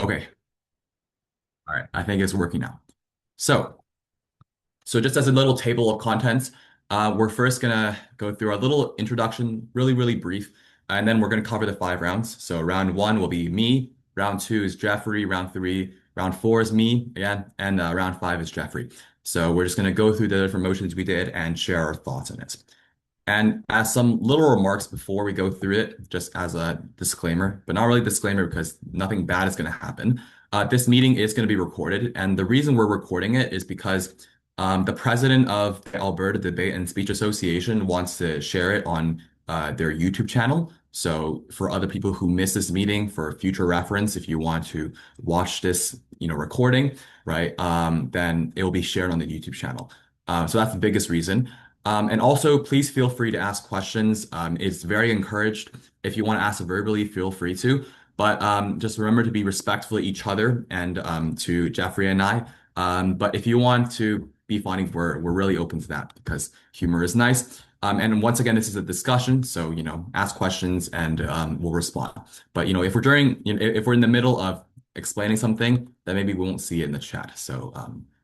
Okay. All right. I think it's working now. So, so just as a little table of contents, we're first gonna go through our little introduction, really, really brief, and then we're gonna cover the 5 rounds. So round one will be me, round two is Jeffrey, round three, round four is me again, and round five is Jeffrey. So we're just gonna go through the different motions we did and share our thoughts on it. And as some little remarks before we go through it, just as a disclaimer, but not really disclaimer because nothing bad is going to happen. This meeting is going to be recorded, and the reason we're recording it is because the president of the Alberta Debate and Speech Association wants to share it on their YouTube channel. So for other people who miss this meeting, for future reference, if you want to watch this, recording, right, then it will be shared on the YouTube channel. So that's the biggest reason. And also, please feel free to ask questions. It's very encouraged. If you want to ask verbally, feel free to. But just remember to be respectful to each other and to Jeffrey and I. But if you want to be funny, we're really open to that because humor is nice. And once again, this is a discussion, so ask questions and we'll respond. But if we're in the middle of explaining something, then maybe we won't see it in the chat. So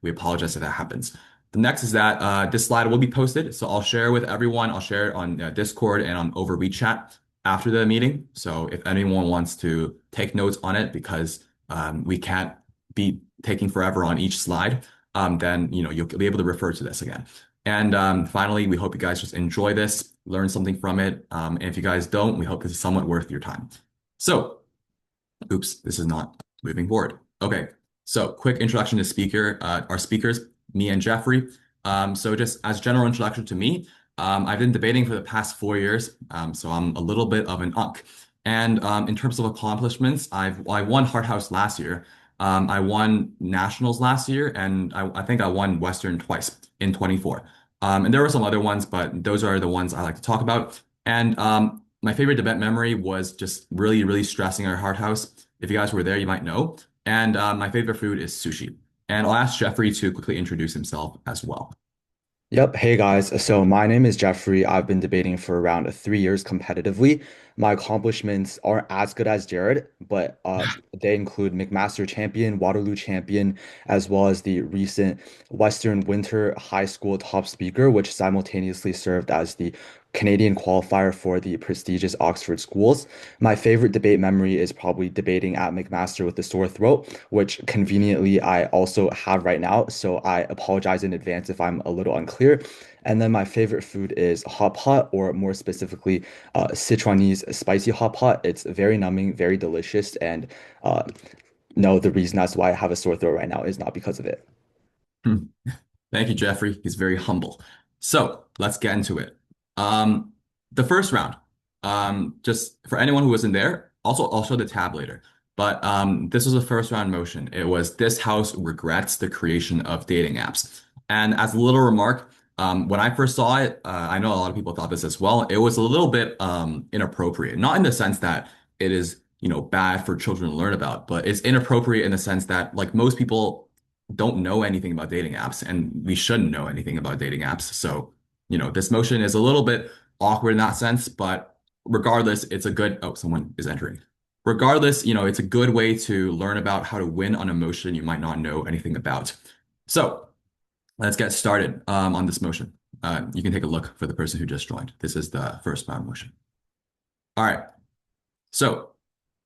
we apologize if that happens. The next is that this slide will be posted. So I'll share with everyone. I'll share it on Discord and on over WeChat after the meeting. So if anyone wants to take notes on it, because we can't be taking forever on each slide, then you'll be able to refer to this again. And finally, we hope you guys just enjoy this, learn something from it. And if you guys don't, we hope this is somewhat worth your time. So, oops, this is not moving forward. Okay, so quick introduction to our speakers, me and Jeffrey. So just as general introduction to me, I've been debating for the past 4 years, so I'm a little bit of an unk. And in terms of accomplishments, I won Hart House last year. I won nationals last year, and I think I won Western twice in 24. And there were some other ones, but those are the ones I like to talk about. And my favorite debate memory was just really, really stressing our Hart House. If you guys were there, you might know. And my favorite food is sushi. And I'll ask Jeffrey to quickly introduce himself as well. Yep. Hey guys. So my name is Jeffrey. I've been debating for around 3 years competitively. My accomplishments aren't as good as Jared, but they include McMaster champion, Waterloo champion, as well as the recent Western Winter High School top speaker, which simultaneously served as the Canadian qualifier for the prestigious Oxford schools. My favorite debate memory is probably debating at McMaster with the sore throat, which conveniently I also have right now. So I apologize in advance if I'm a little unclear. And then my favorite food is hot pot, or more specifically, Sichuanese spicy hot pot. It's very numbing, very delicious, and uh, no, the reason that's why I have a sore throat right now is not because of it. Hmm. Thank you, Jeffrey. He's very humble. So let's get into it. Um, the first round, just for anyone who wasn't there, also I'll show the tab later. But this was a first round motion. It was this house regrets the creation of dating apps. And as a little remark, when I first saw it, I know a lot of people thought this as well. It was a little bit inappropriate, not in the sense that it is, bad for children to learn about, but it's inappropriate in the sense that like most people don't know anything about dating apps, and we shouldn't know anything about dating apps. So, this motion is a little bit awkward in that sense, but regardless, it's a good, oh, someone is entering. Regardless, it's a good way to learn about how to win on a motion you might not know anything about. So let's get started on this motion. You can take a look for the person who just joined. This is the first round motion. All right. So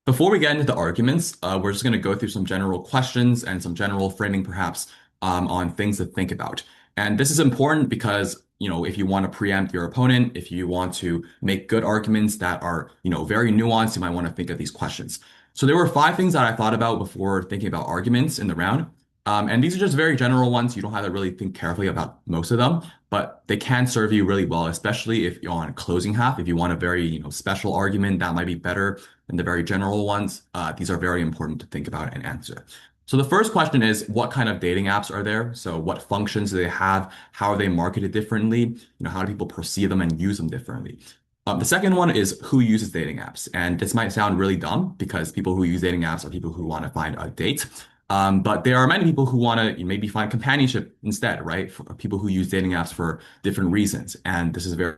before we get into the arguments, we're just going to go through some general questions and some general framing, perhaps, on things to think about. And this is important because, if you want to preempt your opponent, if you want to make good arguments that are, very nuanced, you might want to think of these questions. So there were 5 things that I thought about before thinking about arguments in the round. And these are just very general ones. You don't have to really think carefully about most of them, but they can serve you really well, especially if you're on closing half. If you want a very, special argument, that might be better and the very general ones, these are very important to think about and answer. So the first question is, what kind of dating apps are there? So what functions do they have? How are they marketed differently? How do people perceive them and use them differently? The second one is who uses dating apps. And this might sound really dumb because people who use dating apps are people who want to find a date. But there are many people who want to maybe find companionship instead, right? For people who use dating apps for different reasons. And this is very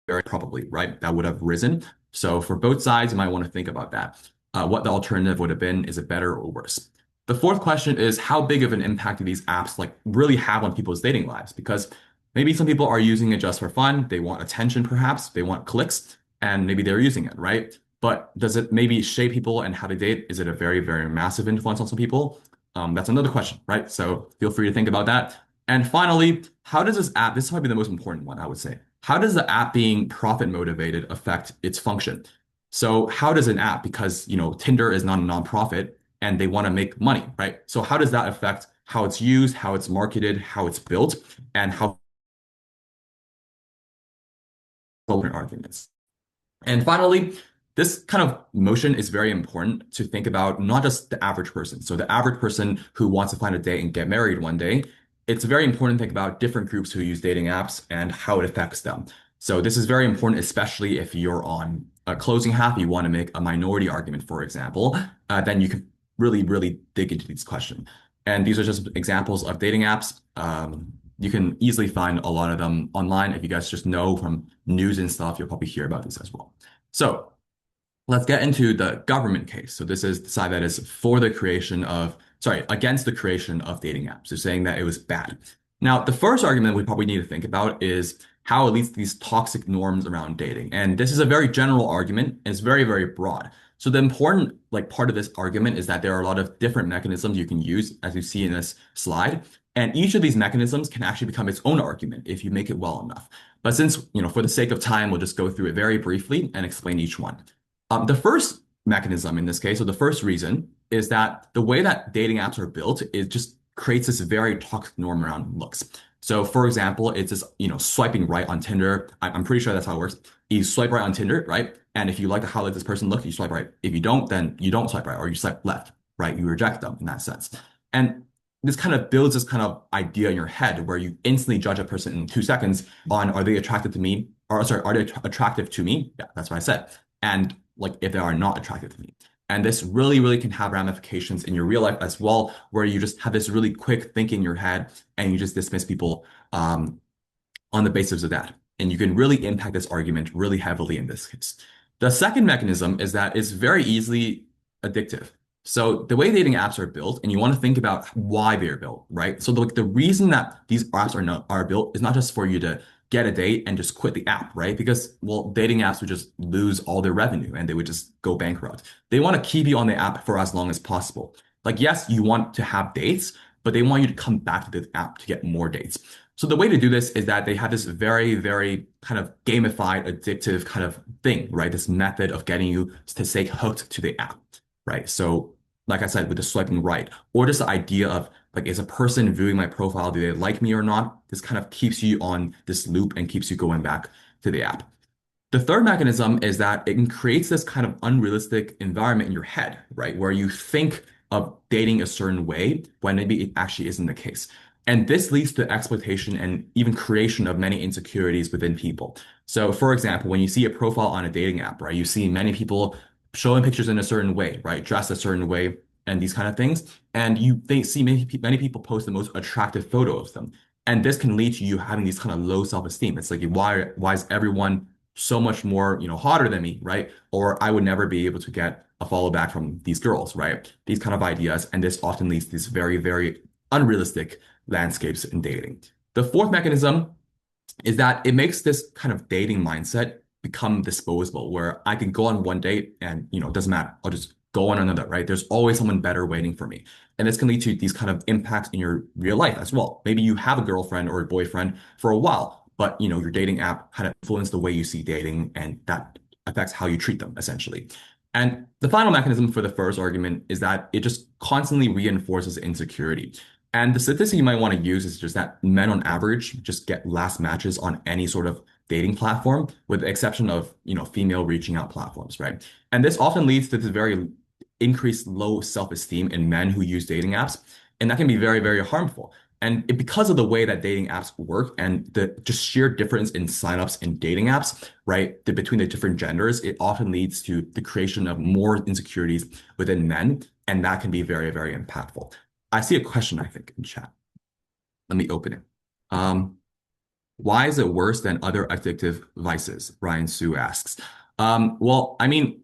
very probably, right? That would have risen. So for both sides, you might want to think about that. What the alternative would have been, is it better or worse? The fourth question is, how big of an impact do these apps like really have on people's dating lives? Because maybe some people are using it just for fun. They want attention, perhaps. They want clicks, and maybe they're using it, right? But does it maybe shape people and how they date? Is it a very, very massive influence on some people? That's another question, right? So feel free to think about that. And finally, how does this app, this might be the most important one, I would say. How does the app being profit motivated affect its function? So how does an app, because Tinder is not a nonprofit and they want to make money, right? So how does that affect how it's used, how it's marketed, how it's built, and how arguments? And finally, this kind of motion is very important to think about, not just the average person. So the average person who wants to find a date and get married one day, it's very important to think about different groups who use dating apps and how it affects them. So this is very important, especially if you're on a closing half, you want to make a minority argument, for example, then you can really, really dig into these questions. And these are just examples of dating apps. You can easily find a lot of them online. If you guys just know from news and stuff, you'll probably hear about this as well. So let's get into the government case. So this is the side that is for the creation of, sorry, against the creation of dating apps. So saying that it was bad. Now, the first argument we probably need to think about is how it leads to these toxic norms around dating. And this is a very general argument, and it's very, very broad. So the important part of this argument is that there are a lot of different mechanisms you can use, as you see in this slide. And each of these mechanisms can actually become its own argument if you make it well enough. But since, for the sake of time, we'll just go through it very briefly and explain each one. The first mechanism in this case, or the first reason, is that the way that dating apps are built, it just creates this very toxic norm around looks. So for example, it's just, swiping right on Tinder. I'm pretty sure that's how it works. You swipe right on Tinder, right? And if you like how this person looks, you swipe right. If you don't, then you don't swipe right, or you swipe left, right? You reject them in that sense. And this kind of builds this kind of idea in your head where you instantly judge a person in 2 seconds on, are they attracted to me? Or sorry, are they attractive to me? Yeah, that's what I said. And if they are not attracted to me. And this really, really can have ramifications in your real life as well, where you just have this really quick thinking in your head and you just dismiss people on the basis of that. And you can really impact this argument really heavily in this case. The second mechanism is that it's very easily addictive. So the way dating apps are built, and you want to think about why they're built, right? So the reason that these apps are built is not just for you to get a date and just quit the app, right? Because, well, dating apps would just lose all their revenue and they would just go bankrupt. They want to keep you on the app for as long as possible. Yes, you want to have dates, but they want you to come back to the app to get more dates. So the way to do this is that they have this very, very kind of gamified, addictive kind of thing, right? This method of getting you to stay hooked to the app, right? So like I said, with the swiping right, or just the idea of is a person viewing my profile, do they like me or not? This kind of keeps you on this loop and keeps you going back to the app. The third mechanism is that it creates this kind of unrealistic environment in your head, right? Where you think of dating a certain way when maybe it actually isn't the case. And this leads to exploitation and even creation of many insecurities within people. So for example, when you see a profile on a dating app, right, you see many people showing pictures in a certain way, right, dressed a certain way, and these kind of things. And they see many people post the most attractive photo of them. And this can lead to you having these kind of low self-esteem. It's why is everyone so much more, hotter than me, right? Or I would never be able to get a follow back from these girls, right? These kind of ideas. And this often leads to these very, very unrealistic landscapes in dating. The fourth mechanism is that it makes this kind of dating mindset become disposable, where I can go on one date and, it doesn't matter. I'll just go on another, right? There's always someone better waiting for me. And this can lead to these kind of impacts in your real life as well. Maybe you have a girlfriend or a boyfriend for a while, but your dating app kind of influences the way you see dating, and that affects how you treat them essentially. And the final mechanism for the first argument is that it just constantly reinforces insecurity. And the statistic you might want to use is just that men on average just get less matches on any sort of dating platform, with the exception of, female reaching out platforms, right? And this often leads to this very increased low self-esteem in men who use dating apps. And that can be very, very harmful. And because of the way that dating apps work and the just sheer difference in signups in dating apps, right, between the different genders, it often leads to the creation of more insecurities within men. And that can be very, very impactful. I see a question, I think, in chat. Let me open it. Why is it worse than other addictive vices? Ryan Sue asks. Well, I mean,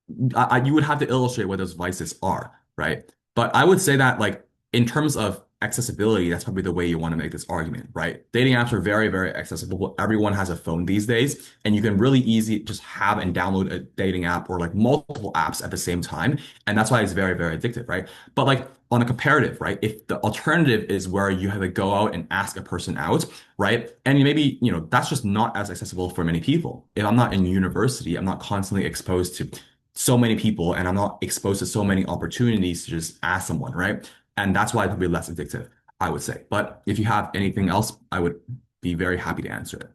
you would have to illustrate what those vices are, right? But I would say that, like, in terms of accessibility, that's probably the way you want to make this argument, right? Dating apps are very, very accessible. Everyone has a phone these days, and you can really easy just have and download a dating app or like multiple apps at the same time. And that's why it's very, very addictive, right? But like on a comparative, right? If the alternative is where you have to go out and ask a person out, right? And maybe, that's just not as accessible for many people. If I'm not in university, I'm not constantly exposed to so many people and I'm not exposed to so many opportunities to just ask someone, right? And that's why it's probably less addictive, I would say. But if you have anything else, I would be very happy to answer it.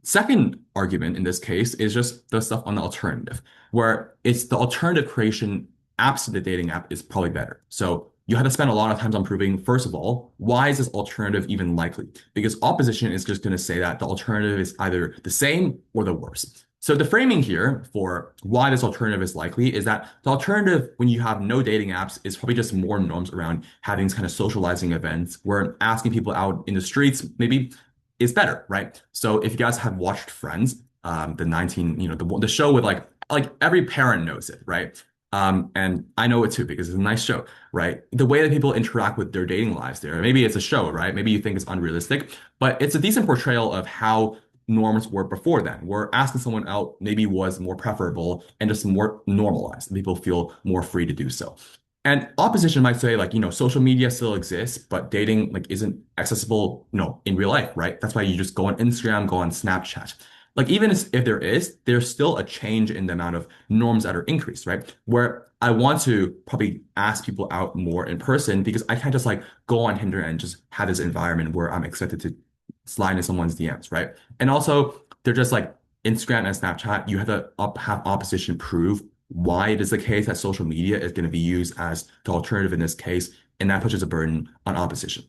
Second argument in this case is just the stuff on the alternative, where it's the alternative creation apps to the dating app is probably better. So you have to spend a lot of time on proving, first of all, why is this alternative even likely? Because opposition is just going to say that the alternative is either the same or the worst. So the framing here for why this alternative is likely is that the alternative when you have no dating apps is probably just more norms around having these kind of socializing events where asking people out in the streets maybe is better, right? So if you guys have watched Friends, the 19, the show with like every parent knows it, right? And I know it too because it's a nice show, right? The way that people interact with their dating lives there, maybe it's a show, right? Maybe you think it's unrealistic, but it's a decent portrayal of how norms were before then, where asking someone out maybe was more preferable and just more normalized. People feel more free to do so. And opposition might say, like, social media still exists, but dating like isn't accessible, in real life, right? That's why you just go on Instagram, go on Snapchat. Like, even if there is, there's still a change in the amount of norms that are increased, right? Where I want to probably ask people out more in person because I can't just like go on Tinder and just have this environment where I'm expected to slide in someone's DMs, right? And also, they're just like Instagram and Snapchat, you have to have opposition prove why it is the case that social media is going to be used as the alternative in this case, and that pushes a burden on opposition.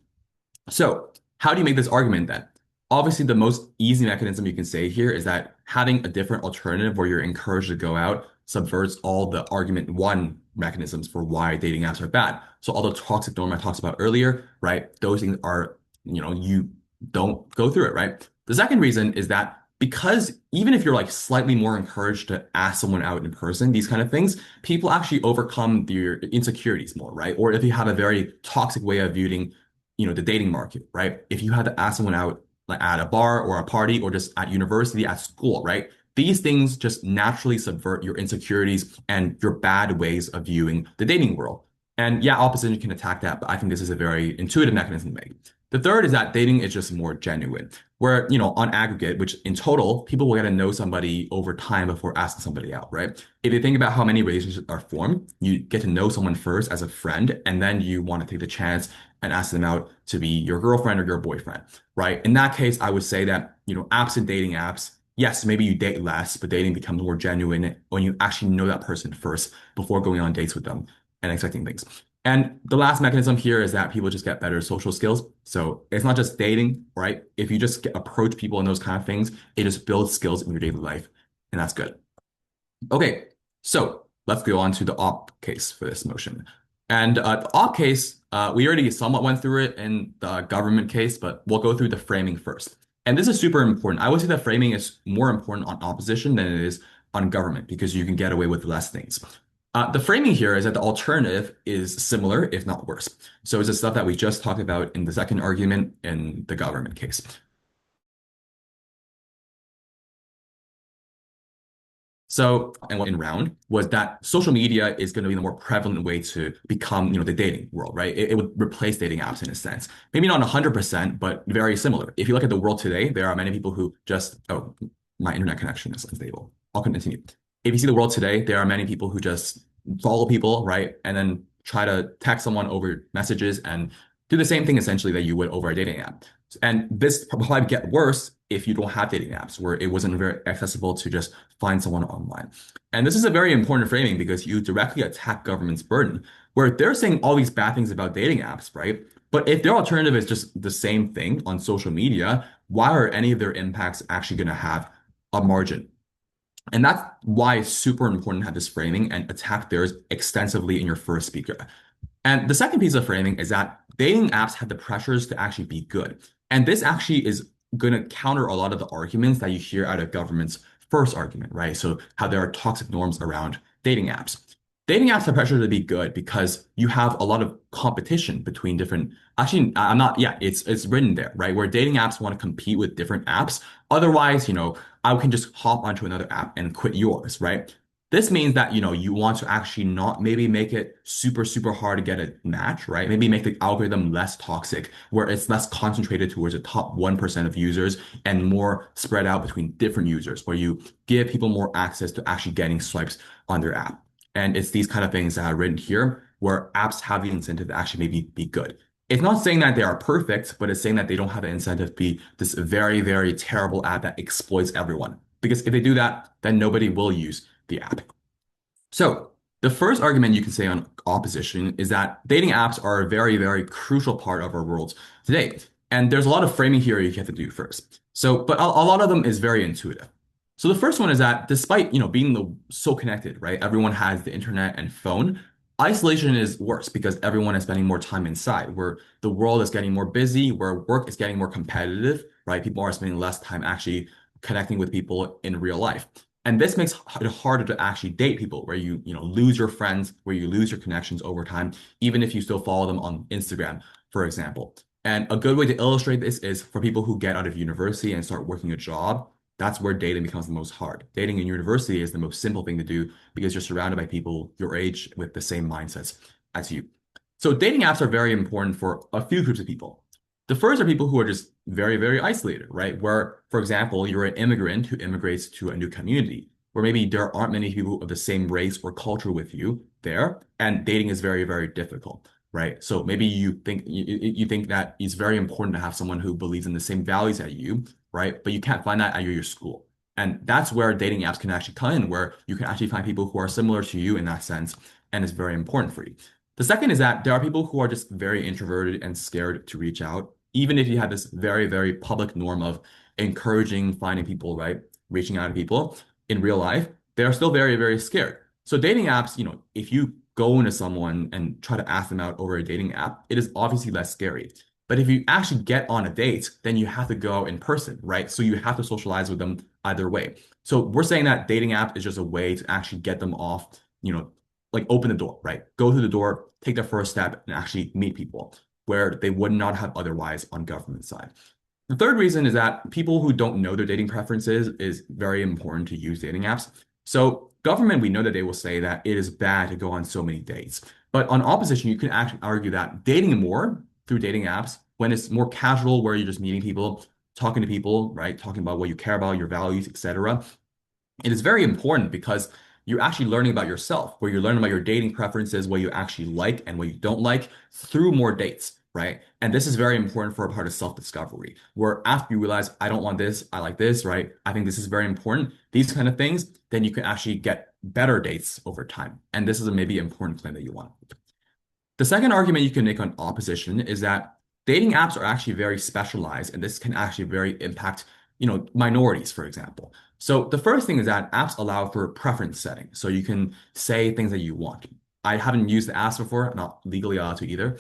So, how do you make this argument then? Obviously, the most easy mechanism you can say here is that having a different alternative where you're encouraged to go out subverts all the argument one mechanisms for why dating apps are bad. So, all the toxic norm I talked about earlier, right? Those things are, you don't go through it, right? The second reason is that because even if you're like slightly more encouraged to ask someone out in person, these kind of things, people actually overcome their insecurities more, right? Or if you have a very toxic way of viewing, the dating market, right? If you had to ask someone out like at a bar or a party or just at university, at school, right? These things just naturally subvert your insecurities and your bad ways of viewing the dating world. And yeah, opposition can attack that, but I think this is a very intuitive mechanism to make. The third is that dating is just more genuine, where, on aggregate, which in total, people will get to know somebody over time before asking somebody out, right? If you think about how many relationships are formed, you get to know someone first as a friend, and then you want to take the chance and ask them out to be your girlfriend or your boyfriend, right? In that case, I would say that, absent dating apps, yes, maybe you date less, but dating becomes more genuine when you actually know that person first before going on dates with them and expecting things. And the last mechanism here is that people just get better social skills. So it's not just dating, right? If you just approach people and those kind of things, it just builds skills in your daily life, and that's good. Okay, so let's go on to the op case for this motion. And the op case, we already somewhat went through it in the government case, but we'll go through the framing first. And this is super important. I would say that framing is more important on opposition than it is on government because you can get away with less things. The framing here is that the alternative is similar, if not worse. So it's the stuff that we just talked about in the second argument in the government case. So, and what in round was that social media is going to be the more prevalent way to become, the dating world, right? It would replace dating apps in a sense. Maybe not 100%, but very similar. If you look at the world today, there are many people who just, oh, my internet connection is unstable. I'll continue. If you see the world today, there are many people who just follow people, right? And then try to text someone over messages and do the same thing essentially that you would over a dating app. And this probably get worse if you don't have dating apps where it wasn't very accessible to just find someone online. And this is a very important framing because you directly attack government's burden, where they're saying all these bad things about dating apps, right? But if their alternative is just the same thing on social media, why are any of their impacts actually going to have a margin? And that's why it's super important to have this framing and attack theirs extensively in your first speaker. And the second piece of framing is that dating apps have the pressures to actually be good. And this actually is going to counter a lot of the arguments that you hear out of government's first argument, right? So how there are toxic norms around dating apps. Dating apps have pressure to be good because you have a lot of competition between different. Actually, I'm not. Yeah, it's written there, right? Where dating apps want to compete with different apps. Otherwise, I can just hop onto another app and quit yours, right? This means that, you want to actually not maybe make it super, super hard to get a match, right? Maybe make the algorithm less toxic, where it's less concentrated towards the top 1% of users and more spread out between different users, where you give people more access to actually getting swipes on their app. And it's these kind of things that are written here where apps have the incentive to actually maybe be good. It's not saying that they are perfect, but it's saying that they don't have the incentive to be this very, very terrible app that exploits everyone. Because if they do that, then nobody will use the app. So the first argument you can say on opposition is that dating apps are a very, very crucial part of our world today. And there's a lot of framing here you have to do first. So, but a lot of them is very intuitive. So the first one is that despite, being so connected, right? Everyone has the internet and phone. Isolation is worse because everyone is spending more time inside, where the world is getting more busy, where work is getting more competitive, right? People are spending less time actually connecting with people in real life. And this makes it harder to actually date people where you lose your friends, where you lose your connections over time, even if you still follow them on Instagram, for example. And a good way to illustrate this is for people who get out of university and start working a job. That's where dating becomes the most hard. Dating in university is the most simple thing to do because you're surrounded by people your age with the same mindsets as you. So dating apps are very important for a few groups of people. The first are people who are just very, very isolated, right? Where, for example, you're an immigrant who immigrates to a new community, where maybe there aren't many people of the same race or culture with you there, and dating is very, very difficult, right? So maybe you think that it's very important to have someone who believes in the same values as you, right? But you can't find that at your school. And that's where dating apps can actually come in, where you can actually find people who are similar to you in that sense, and it's very important for you. The second is that there are people who are just very introverted and scared to reach out, even if you have this very, very public norm of encouraging finding people, right? Reaching out to people in real life, they're still very, very scared. So dating apps, if you go into someone and try to ask them out over a dating app, it is obviously less scary. But if you actually get on a date, then you have to go in person, right? So you have to socialize with them either way. So we're saying that dating app is just a way to actually get them off, like open the door, right? Go through the door, take the first step, and actually meet people where they would not have otherwise on government side. The third reason is that people who don't know their dating preferences is very important to use dating apps. So government, we know that they will say that it is bad to go on so many dates. But on opposition, you can actually argue that dating more through dating apps, when it's more casual, where you're just meeting people, talking to people, right? Talking about what you care about, your values, etc. It is very important because you're actually learning about yourself, where you're learning about your dating preferences, what you actually like and what you don't like through more dates, right? And this is very important for a part of self-discovery, where after you realize, I don't want this, I like this, right? I think this is very important, these kind of things, then you can actually get better dates over time. And this is a maybe important claim that you want. The second argument you can make on opposition is that dating apps are actually very specialized, and this can actually very impact, minorities, for example. So the first thing is that apps allow for preference setting. So you can say things that you want. I haven't used the apps before, I'm not legally allowed to either.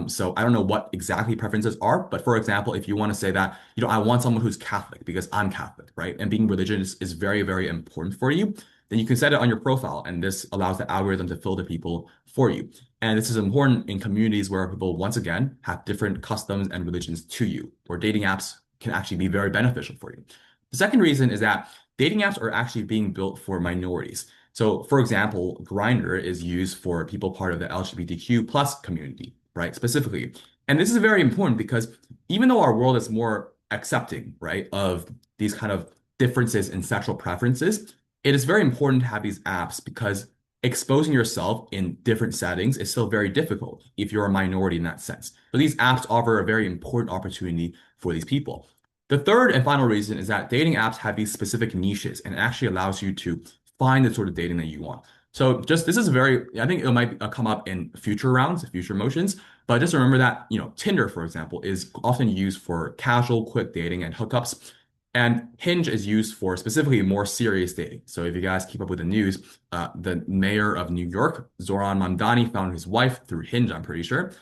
So I don't know what exactly preferences are, but for example, if you want to say that, I want someone who's Catholic because I'm Catholic, right? And being religious is very, very important for you, then you can set it on your profile, and this allows the algorithm to filter people for you. And this is important in communities where people, once again, have different customs and religions to you, where dating apps can actually be very beneficial for you. The second reason is that dating apps are actually being built for minorities. So, for example, Grindr is used for people part of the LGBTQ plus community, right? Specifically. And this is very important because even though our world is more accepting, right, of these kind of differences in sexual preferences, it is very important to have these apps because exposing yourself in different settings is still very difficult if you're a minority in that sense. But these apps offer a very important opportunity for these people. The third and final reason is that dating apps have these specific niches and it actually allows you to find the sort of dating that you want. So just this is I think it might come up in future rounds, future motions, but just remember that, Tinder, for example, is often used for casual, quick dating and hookups. And Hinge is used for specifically more serious dating. So if you guys keep up with the news, the mayor of New York, Zoran Mamdani, found his wife through Hinge, I'm pretty sure.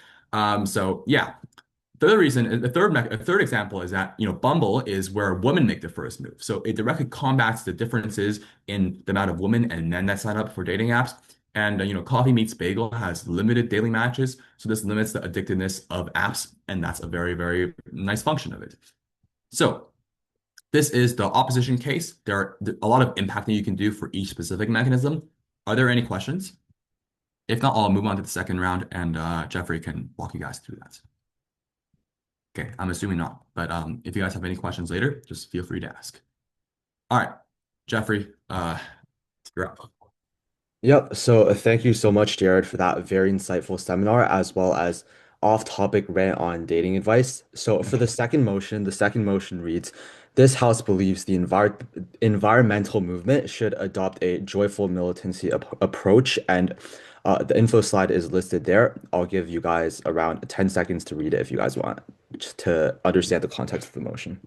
So yeah, The other reason, a third example is that, Bumble is where women make the first move. So it directly combats the differences in the amount of women and men that sign up for dating apps. And, Coffee Meets Bagel has limited daily matches. So this limits the addictiveness of apps. And that's a very, very nice function of it. So this is the opposition case. There are a lot of impacting you can do for each specific mechanism. Are there any questions? If not, I'll move on to the second round and Jeffrey can walk you guys through that. Okay, I'm assuming not. But if you guys have any questions later, just feel free to ask. All right, Jeffrey, you're up. Yep. So thank you so much, Jared, for that very insightful seminar, as well as off-topic rant on dating advice. So for the second motion reads, this House believes the environmental movement should adopt a joyful militancy approach. And the info slide is listed there. I'll give you guys around 10 seconds to read it if you guys want, just to understand the context of the motion.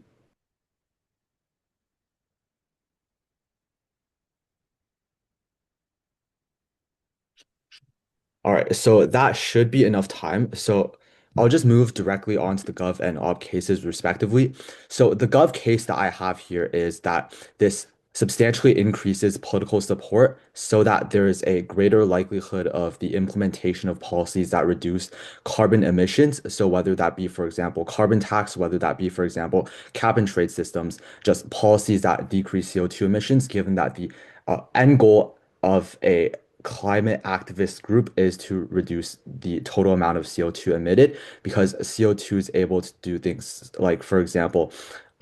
All right, so that should be enough time. So I'll just move directly on to the gov and ob cases respectively. So the gov case that I have here is that this substantially increases political support so that there is a greater likelihood of the implementation of policies that reduce carbon emissions. So whether that be, for example, carbon tax, whether that be, for example, cap and trade systems, just policies that decrease CO2 emissions, given that the end goal of a climate activist group is to reduce the total amount of CO2 emitted because CO2 is able to do things like, for example,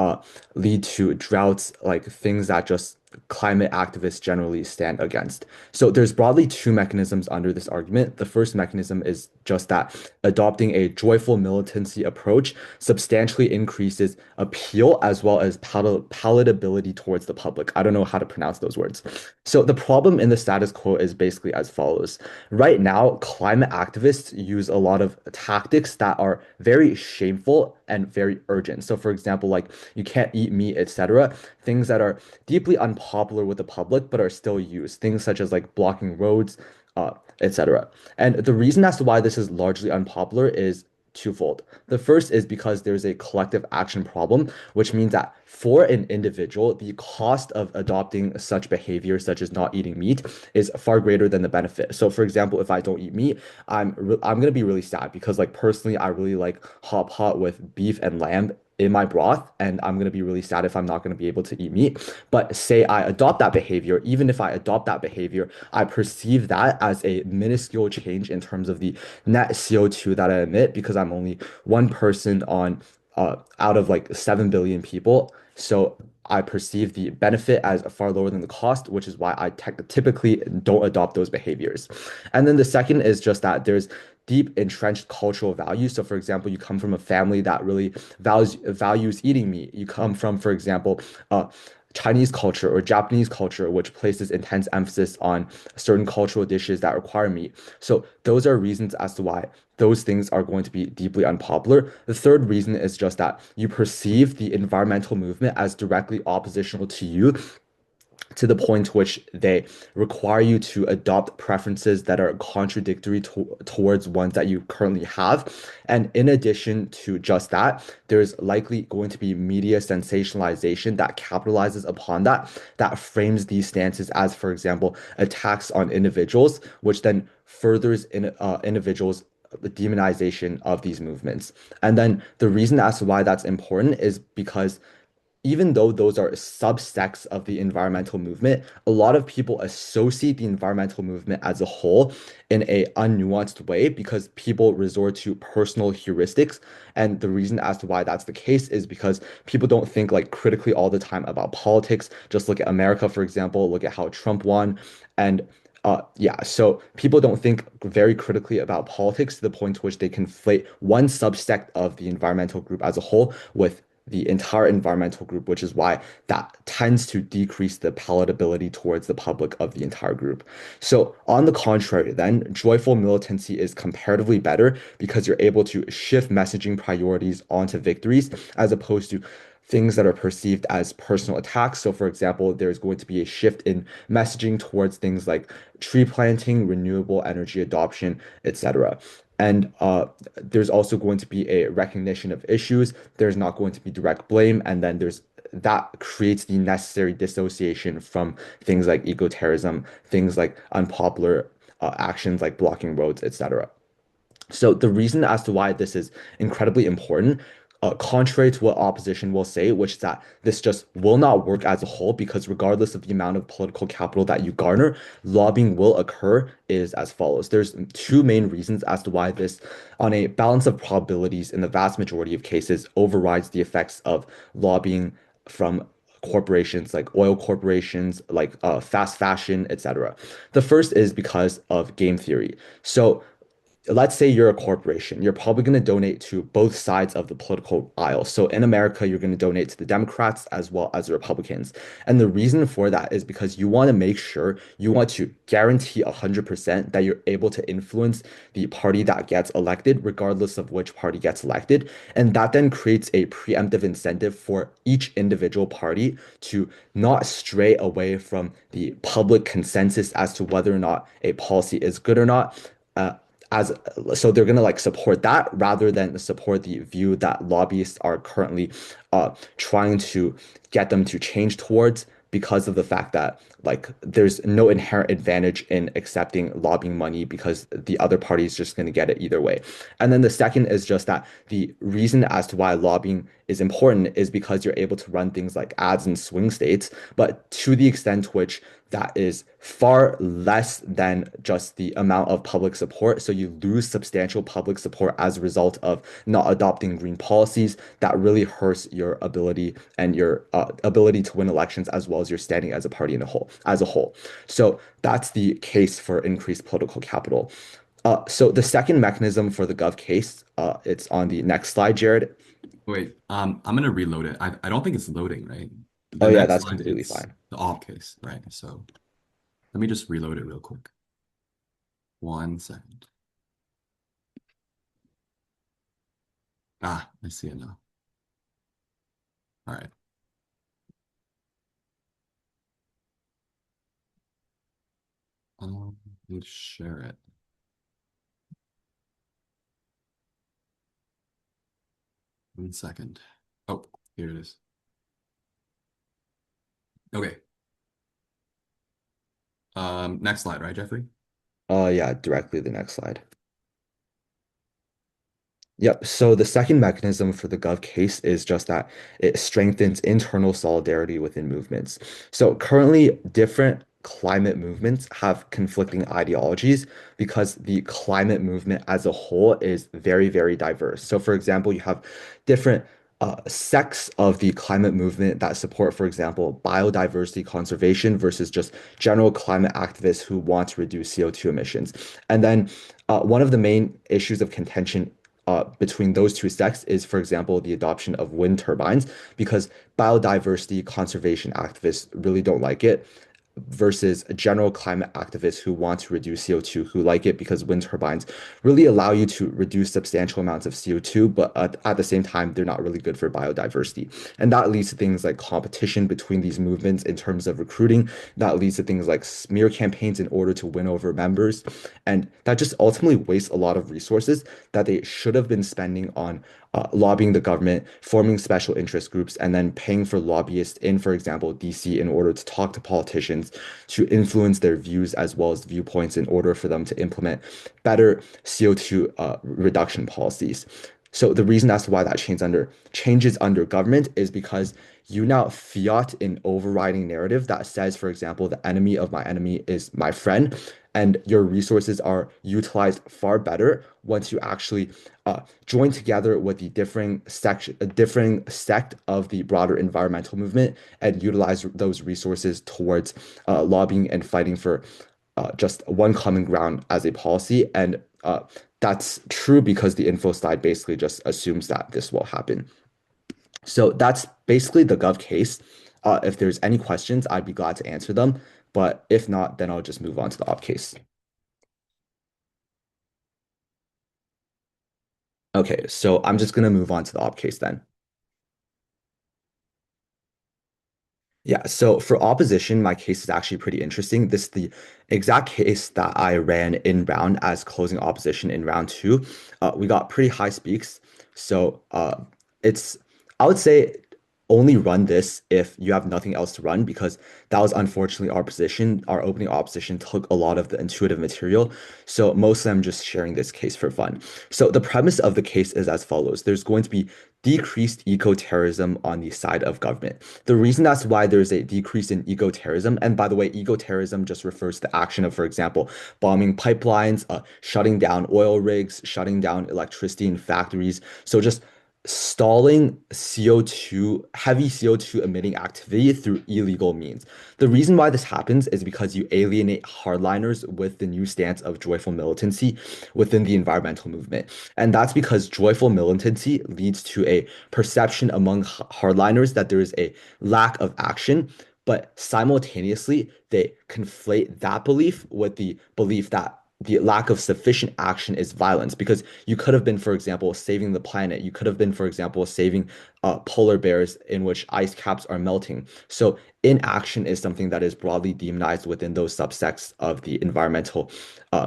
uh, lead to droughts, like things that just climate activists generally stand against. So there's broadly two mechanisms under this argument. The first mechanism is just that adopting a joyful militancy approach substantially increases appeal as well as palatability towards the public. I don't know how to pronounce those words. So the problem in the status quo is basically as follows. Right now, climate activists use a lot of tactics that are very shameful and very urgent. So for example, like you can't eat meat, etc. Things that are deeply unpopular with the public but are still used. Things such as like blocking roads, etc. And the reason as to why this is largely unpopular is twofold. The first is because there's a collective action problem, which means that for an individual, the cost of adopting such behavior, such as not eating meat, is far greater than the benefit. So, for example, if I don't eat meat, I'm gonna be really sad because, like, personally, I really like hot pot with beef and lamb in my broth, and I'm gonna be really sad if I'm not gonna be able to eat meat. But say I adopt that behavior, even if I adopt that behavior, I perceive that as a minuscule change in terms of the net CO2 that I emit because I'm only one person on out of like 7 billion people. So I perceive the benefit as far lower than the cost, which is why I typically don't adopt those behaviors. And then the second is just that there's deep entrenched cultural values. So, for example, you come from a family that really values eating meat. You come from, for example, Chinese culture or Japanese culture, which places intense emphasis on certain cultural dishes that require meat. So those are reasons as to why those things are going to be deeply unpopular. The third reason is just that you perceive the environmental movement as directly oppositional to you to the point to which they require you to adopt preferences that are contradictory towards ones that you currently have. And in addition to just that, there's likely going to be media sensationalization that capitalizes upon that, that frames these stances as, for example, attacks on individuals, which then furthers individuals the demonization of these movements. And then the reason as to why that's important is because even though those are subsects of the environmental movement, a lot of people associate the environmental movement as a whole in a unnuanced way because people resort to personal heuristics. And the reason as to why that's the case is because people don't think like critically all the time about politics. Just look at America, for example, look at how Trump won. And yeah, so people don't think very critically about politics to the point to which they conflate one subsect of the environmental group as a whole with the entire environmental group, which is why that tends to decrease the palatability towards the public of the entire group. So, on the contrary, then, joyful militancy is comparatively better because you're able to shift messaging priorities onto victories as opposed to things that are perceived as personal attacks. So, for example, there's going to be a shift in messaging towards things like tree planting, renewable energy adoption, etc. And there's also going to be a recognition of issues. There's not going to be direct blame. And then there's that creates the necessary dissociation from things like eco-terrorism, things like unpopular actions like blocking roads, etc. So the reason as to why this is incredibly important, contrary to what opposition will say, which is that this just will not work as a whole because regardless of the amount of political capital that you garner, lobbying will occur, is as follows. There's two main reasons as to why this, on a balance of probabilities in the vast majority of cases, overrides the effects of lobbying from corporations like oil corporations, like fast fashion, etc. The first is because of game theory. So let's say you're a corporation, you're probably going to donate to both sides of the political aisle. So in America, you're going to donate to the Democrats as well as the Republicans. And the reason for that is because you want to make sure, you want to guarantee 100% that you're able to influence the party that gets elected, regardless of which party gets elected. And that then creates a preemptive incentive for each individual party to not stray away from the public consensus as to whether or not a policy is good or not. Uh, as so they're going to like support that rather than support the view that lobbyists are currently trying to get them to change towards because of the fact that like there's no inherent advantage in accepting lobbying money because the other party is just going to get it either way. And then the second is just that the reason as to why lobbying is important is because you're able to run things like ads in swing states, but to the extent to which that is far less than just the amount of public support. So you lose substantial public support as a result of not adopting green policies. That really hurts your ability and your ability to win elections as well as your standing as a party in a whole, as a whole. So that's the case for increased political capital. So the second mechanism for the Gov case, it's on the next slide, Jared. Wait, I'm gonna reload it. I don't think it's loading, right? Oh The yeah, next that's slide, completely it's fine. the off case, right? So let me just reload it real quick. 1 second. Ah, I see it now. All right. Let's share it. 1 second. Oh, here it is. Okay. Next slide, right, Jeffrey? Yeah, directly the next slide. Yep. So the second mechanism for the Gov case is just that it strengthens internal solidarity within movements. So currently, different climate movements have conflicting ideologies because the climate movement as a whole is very, very diverse. So, for example, you have different sects of the climate movement that support, for example, biodiversity conservation versus just general climate activists who want to reduce CO2 emissions. And then one of the main issues of contention between those two sects is, for example, the adoption of wind turbines, because biodiversity conservation activists really don't like it, versus general climate activists who want to reduce CO2, who like it because wind turbines really allow you to reduce substantial amounts of CO2, but at the same time, they're not really good for biodiversity. And that leads to things like competition between these movements in terms of recruiting. That leads to things like smear campaigns in order to win over members. And that just ultimately wastes a lot of resources that they should have been spending on lobbying the government, forming special interest groups, and then paying for lobbyists in, for example, DC, in order to talk to politicians, to influence their views as well as viewpoints in order for them to implement better CO2 reduction policies. So the reason as to why that changes under government is because you now fiat an overriding narrative that says, for example, the enemy of my enemy is my friend, and your resources are utilized far better once you actually join together with the differing sect of the broader environmental movement and utilize those resources towards lobbying and fighting for just one common ground as a policy. And that's true because the info slide basically just assumes that this will happen. So that's basically the Gov case. If there's any questions, I'd be glad to answer them. But if not, then I'll just move on to the op case. Okay, so I'm just gonna move on to the op case then. Yeah, so for opposition, my case is actually pretty interesting. This is the exact case that I ran in round as closing opposition in round two. We got pretty high speaks. So it's, I would say, only run this if you have nothing else to run, because that was unfortunately our position. Our opening opposition took a lot of the intuitive material. So mostly I'm just sharing this case for fun. So the premise of the case is as follows. There's going to be decreased eco-terrorism on the side of government. The reason that's why there's a decrease in eco-terrorism, and by the way, eco-terrorism just refers to the action of, for example, bombing pipelines, shutting down oil rigs, shutting down electricity in factories. So just stalling CO2, heavy CO2 emitting activity through illegal means. The reason why this happens is because you alienate hardliners with the new stance of joyful militancy within the environmental movement. And that's because joyful militancy leads to a perception among hardliners that there is a lack of action, but simultaneously they conflate that belief with the belief that the lack of sufficient action is violence, because you could have been, for example, saving the planet. You could have been, for example, saving polar bears in which ice caps are melting. So inaction is something that is broadly demonized within those subsects of the environmental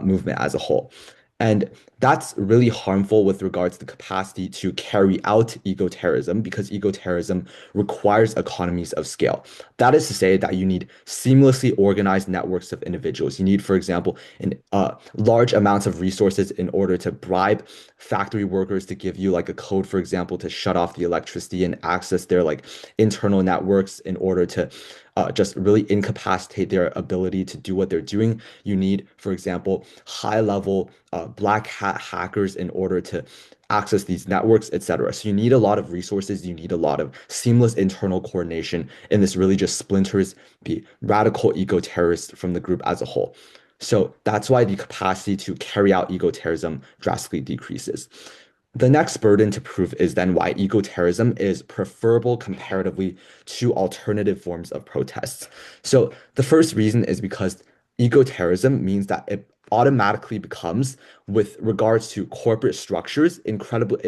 movement as a whole. And that's really harmful with regards to the capacity to carry out eco-terrorism, because eco-terrorism requires economies of scale. That is to say that you need seamlessly organized networks of individuals. You need, for example, large amounts of resources in order to bribe factory workers to give you like a code, for example, to shut off the electricity and access their like internal networks in order to just really incapacitate their ability to do what they're doing. You need, for example, high level black hat hackers in order to access these networks, etc. So you need a lot of resources, you need a lot of seamless internal coordination, and this really just splinters the radical eco-terrorists from the group as a whole. So that's why the capacity to carry out eco-terrorism drastically decreases. The next burden to prove is then why eco-terrorism is preferable comparatively to alternative forms of protests. So the first reason is because eco-terrorism means that it automatically becomes, with regards to corporate structures, incredibly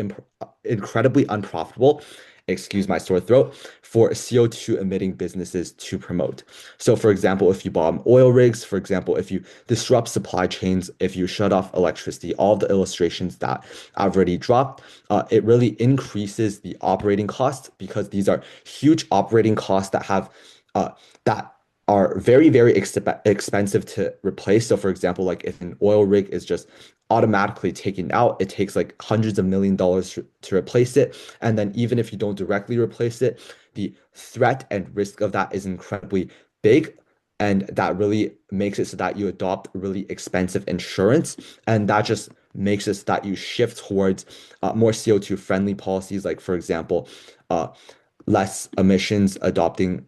unprofitable, excuse my sore throat, for CO2 emitting businesses to promote. So, for example, if you bomb oil rigs, for example, if you disrupt supply chains, if you shut off electricity, all of the illustrations that I've already dropped, it really increases the operating costs, because these are huge operating costs that have uh, that are very, very expensive to replace. So, for example, like if an oil rig is just automatically taken out, it takes like hundreds of $1 millions to replace it. And then even if you don't directly replace it, the threat and risk of that is incredibly big. And that really makes it so that you adopt really expensive insurance. And that just makes it so that you shift towards more CO2 friendly policies, like, for example, uh, less emissions, adopting,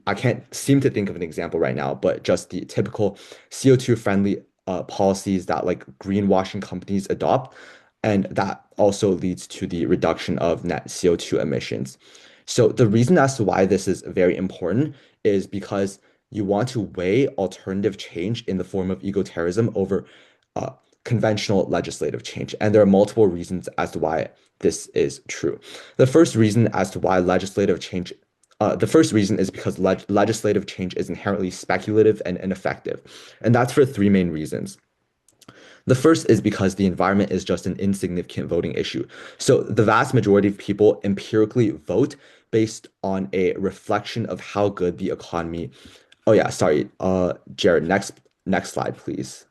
I can't seem to think of an example right now, but just the typical CO2 friendly policies that like greenwashing companies adopt. And that also leads to the reduction of net CO2 emissions. So the reason as to why this is very important is because you want to weigh alternative change in the form of eco-terrorism over uh, conventional legislative change. And there are multiple reasons as to why this is true. The first reason as to why legislative change the first reason is because legislative change is inherently speculative and ineffective. And that's for three main reasons. The first is because the environment is just an insignificant voting issue. So the vast majority of people empirically vote based on a reflection of how good the economy. Oh yeah, sorry. Jared, next slide, please.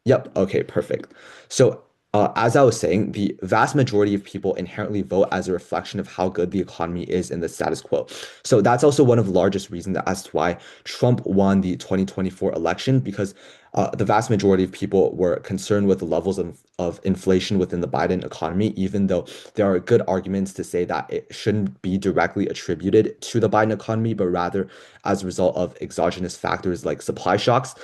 Yep. Okay, perfect. So, as I was saying, the vast majority of people inherently vote as a reflection of how good the economy is in the status quo. So that's also one of the largest reasons as to why Trump won the 2024 election, because the vast majority of people were concerned with the levels of inflation within the Biden economy, even though there are good arguments to say that it shouldn't be directly attributed to the Biden economy, but rather as a result of exogenous factors like supply shocks.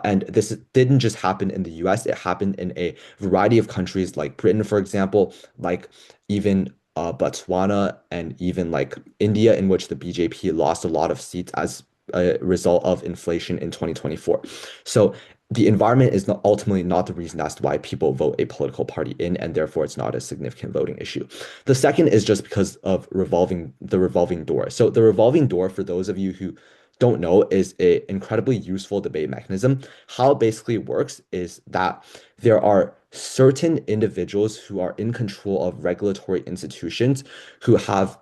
And this didn't just happen in the US, it happened in a variety of countries like Britain, for example, like even Botswana and even like India, in which the BJP lost a lot of seats as a result of inflation in 2024. So the environment is not ultimately not the reason as to why people vote a political party in, and therefore it's not a significant voting issue. The second is just because of the revolving door. So the revolving door, for those of you who don't know, is a incredibly useful debate mechanism. How it basically works is that there are certain individuals who are in control of regulatory institutions who have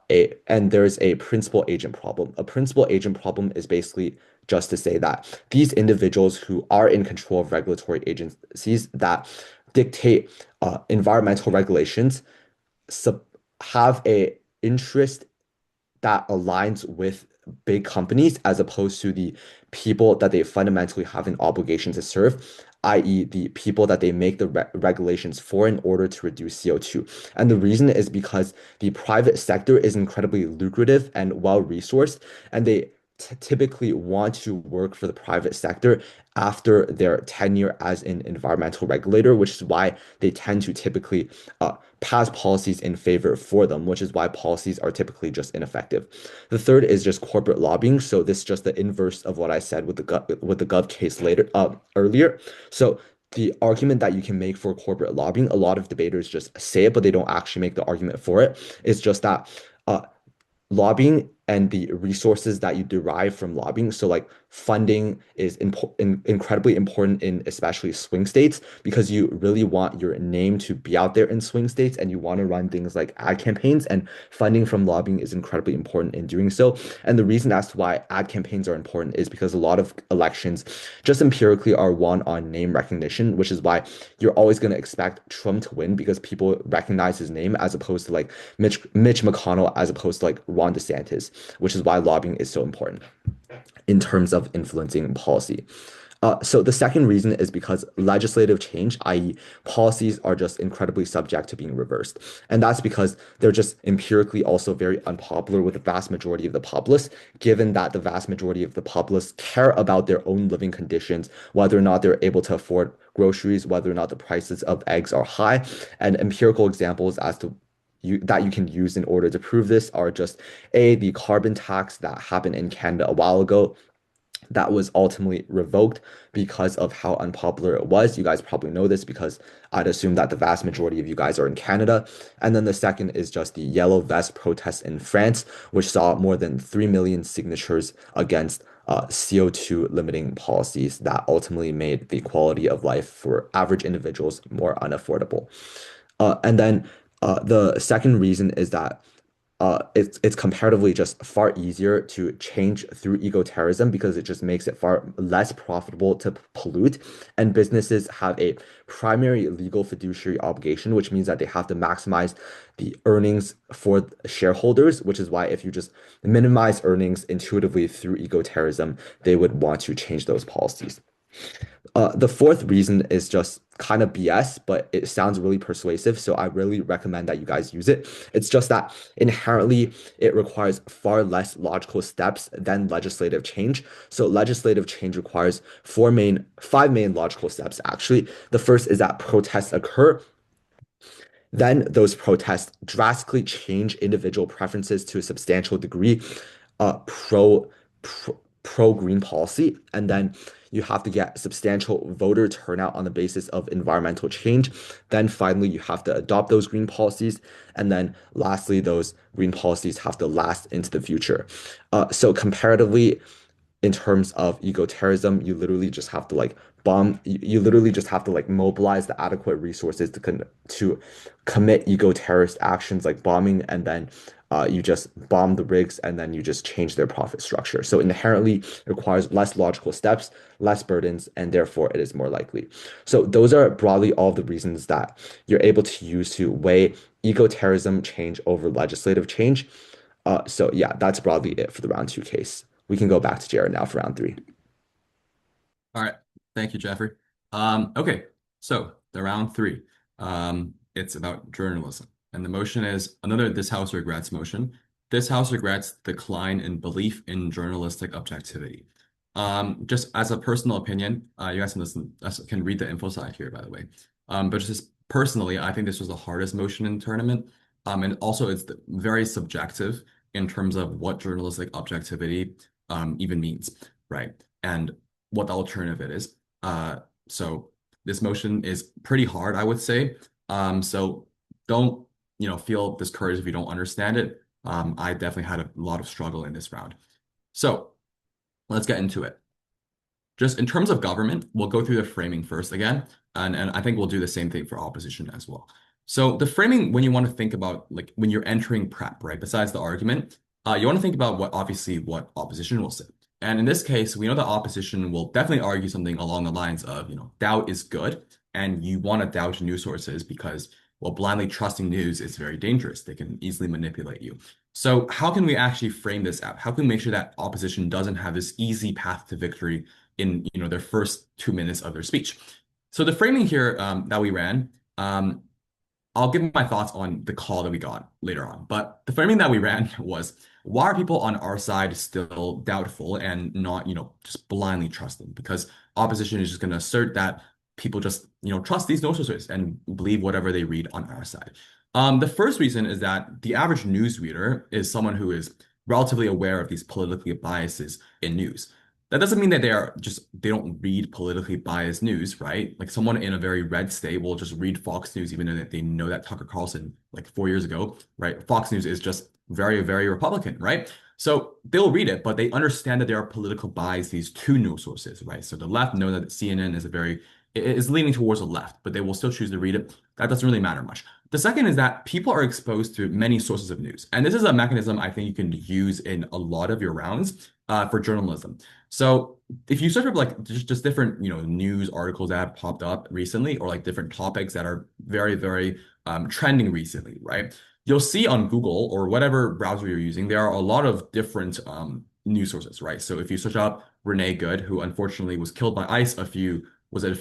and there's a principal agent problem. A principal agent problem is basically just to say that these individuals who are in control of regulatory agencies that dictate environmental regulations sub have a interest that aligns with big companies as opposed to the people that they fundamentally have an obligation to serve, i.e., the people that they make the regulations for in order to reduce CO2. And the reason is because the private sector is incredibly lucrative and well-resourced, and they typically want to work for the private sector after their tenure as an environmental regulator, which is why they tend to typically pass policies in favor for them, which is why policies are typically just ineffective. The third is just corporate lobbying. So this is just the inverse of what I said with the Gov case earlier. So the argument that you can make for corporate lobbying, a lot of debaters just say it, but they don't actually make the argument for it. It's just that uh, lobbying and the resources that you derive from lobbying. So like funding is incredibly important in especially swing states because you really want your name to be out there in swing states and you want to run things like ad campaigns, and funding from lobbying is incredibly important in doing so. And the reason as to why ad campaigns are important is because a lot of elections just empirically are won on name recognition, which is why you're always going to expect Trump to win because people recognize his name as opposed to like Mitch McConnell as opposed to like Ron DeSantis, which is why lobbying is so important in terms of influencing policy. So the second reason is because legislative change, i.e., policies, are just incredibly subject to being reversed. And that's because they're just empirically also very unpopular with the vast majority of the populace, given that the vast majority of the populace care about their own living conditions, whether or not they're able to afford groceries, whether or not the prices of eggs are high. And empirical examples as to that you can use in order to prove this are just the carbon tax that happened in Canada a while ago that was ultimately revoked because of how unpopular it was. You guys probably know this because I'd assume that the vast majority of you guys are in Canada. And then the second is just the yellow vest protests in France, which saw more than 3 million signatures against CO2 limiting policies that ultimately made the quality of life for average individuals more unaffordable. And then the second reason is that it's comparatively just far easier to change through eco-terrorism because it just makes it far less profitable to pollute. And businesses have a primary legal fiduciary obligation, which means that they have to maximize the earnings for shareholders, which is why if you just minimize earnings intuitively through eco-terrorism, they would want to change those policies. The fourth reason is just kind of BS, but it sounds really persuasive. So I really recommend that you guys use it. It's just that inherently it requires far less logical steps than legislative change. So legislative change requires five main logical steps, actually. The first is that protests occur. Then those protests drastically change individual preferences to a substantial degree, uh, pro, pro green policy, and then you have to get substantial voter turnout on the basis of environmental change. Then finally, you have to adopt those green policies, and then lastly, those green policies have to last into the future. So comparatively, in terms of eco-terrorism, you literally just have to like you literally just have to like mobilize the adequate resources to commit eco-terrorist actions like bombing, and then you just bomb the rigs and then you just change their profit structure. So inherently requires less logical steps, less burdens, and therefore it is more likely. So those are broadly all the reasons that you're able to use to weigh eco-terrorism change over legislative change. So yeah, that's broadly it for the round two case. We can go back to Jared now for round three. All right. Thank you, Jeffrey. Okay. So the round three, it's about journalism. And the motion is another this House regrets motion. This House regrets decline in belief in journalistic objectivity. Just as a personal opinion, you guys can listen, can read the info side here, by the way. But just personally, I think this was the hardest motion in the tournament. And also it's very subjective in terms of what journalistic objectivity even means, right? And what the alternative is. So this motion is pretty hard, I would say. So don't, feel discouraged if you don't understand it. I definitely had a lot of struggle in this round. So let's get into it. Just in terms of government, we'll go through the framing first again, and I think we'll do the same thing for opposition as well. So the framing, when you want to think about like when you're entering prep, right? Besides the argument, you want to think about what opposition will say. And in this case, we know that opposition will definitely argue something along the lines of, doubt is good, and you want to doubt news sources because, well, blindly trusting news is very dangerous. They can easily manipulate you. So how can we actually frame this out? How can we make sure that opposition doesn't have this easy path to victory in their first 2 minutes of their speech? So the framing here that we ran, I'll give my thoughts on the call that we got later on. But the framing that we ran was, why are people on our side still doubtful and not, just blindly trusting? Because opposition is just going to assert that people just, trust these news sources and believe whatever they read on our side. The first reason is that the average news reader is someone who is relatively aware of these politically biases in news. That doesn't mean that they don't read politically biased news, right? Like someone in a very red state will just read Fox News, even though they know that Tucker Carlson, like 4 years ago, right? Fox News is just very, very Republican, right? So they'll read it, but they understand that there are political biases to news sources, right? So the left know that CNN is leaning towards the left, but they will still choose to read it. That doesn't really matter much. The second is that people are exposed to many sources of news. And this is a mechanism I think you can use in a lot of your rounds for journalism. So if you search up like just different, news articles that have popped up recently, or like different topics that are very, very trending recently, right? You'll see on Google or whatever browser you're using, there are a lot of different news sources, right? So if you search up Renee Good, who unfortunately was killed by ICE it was a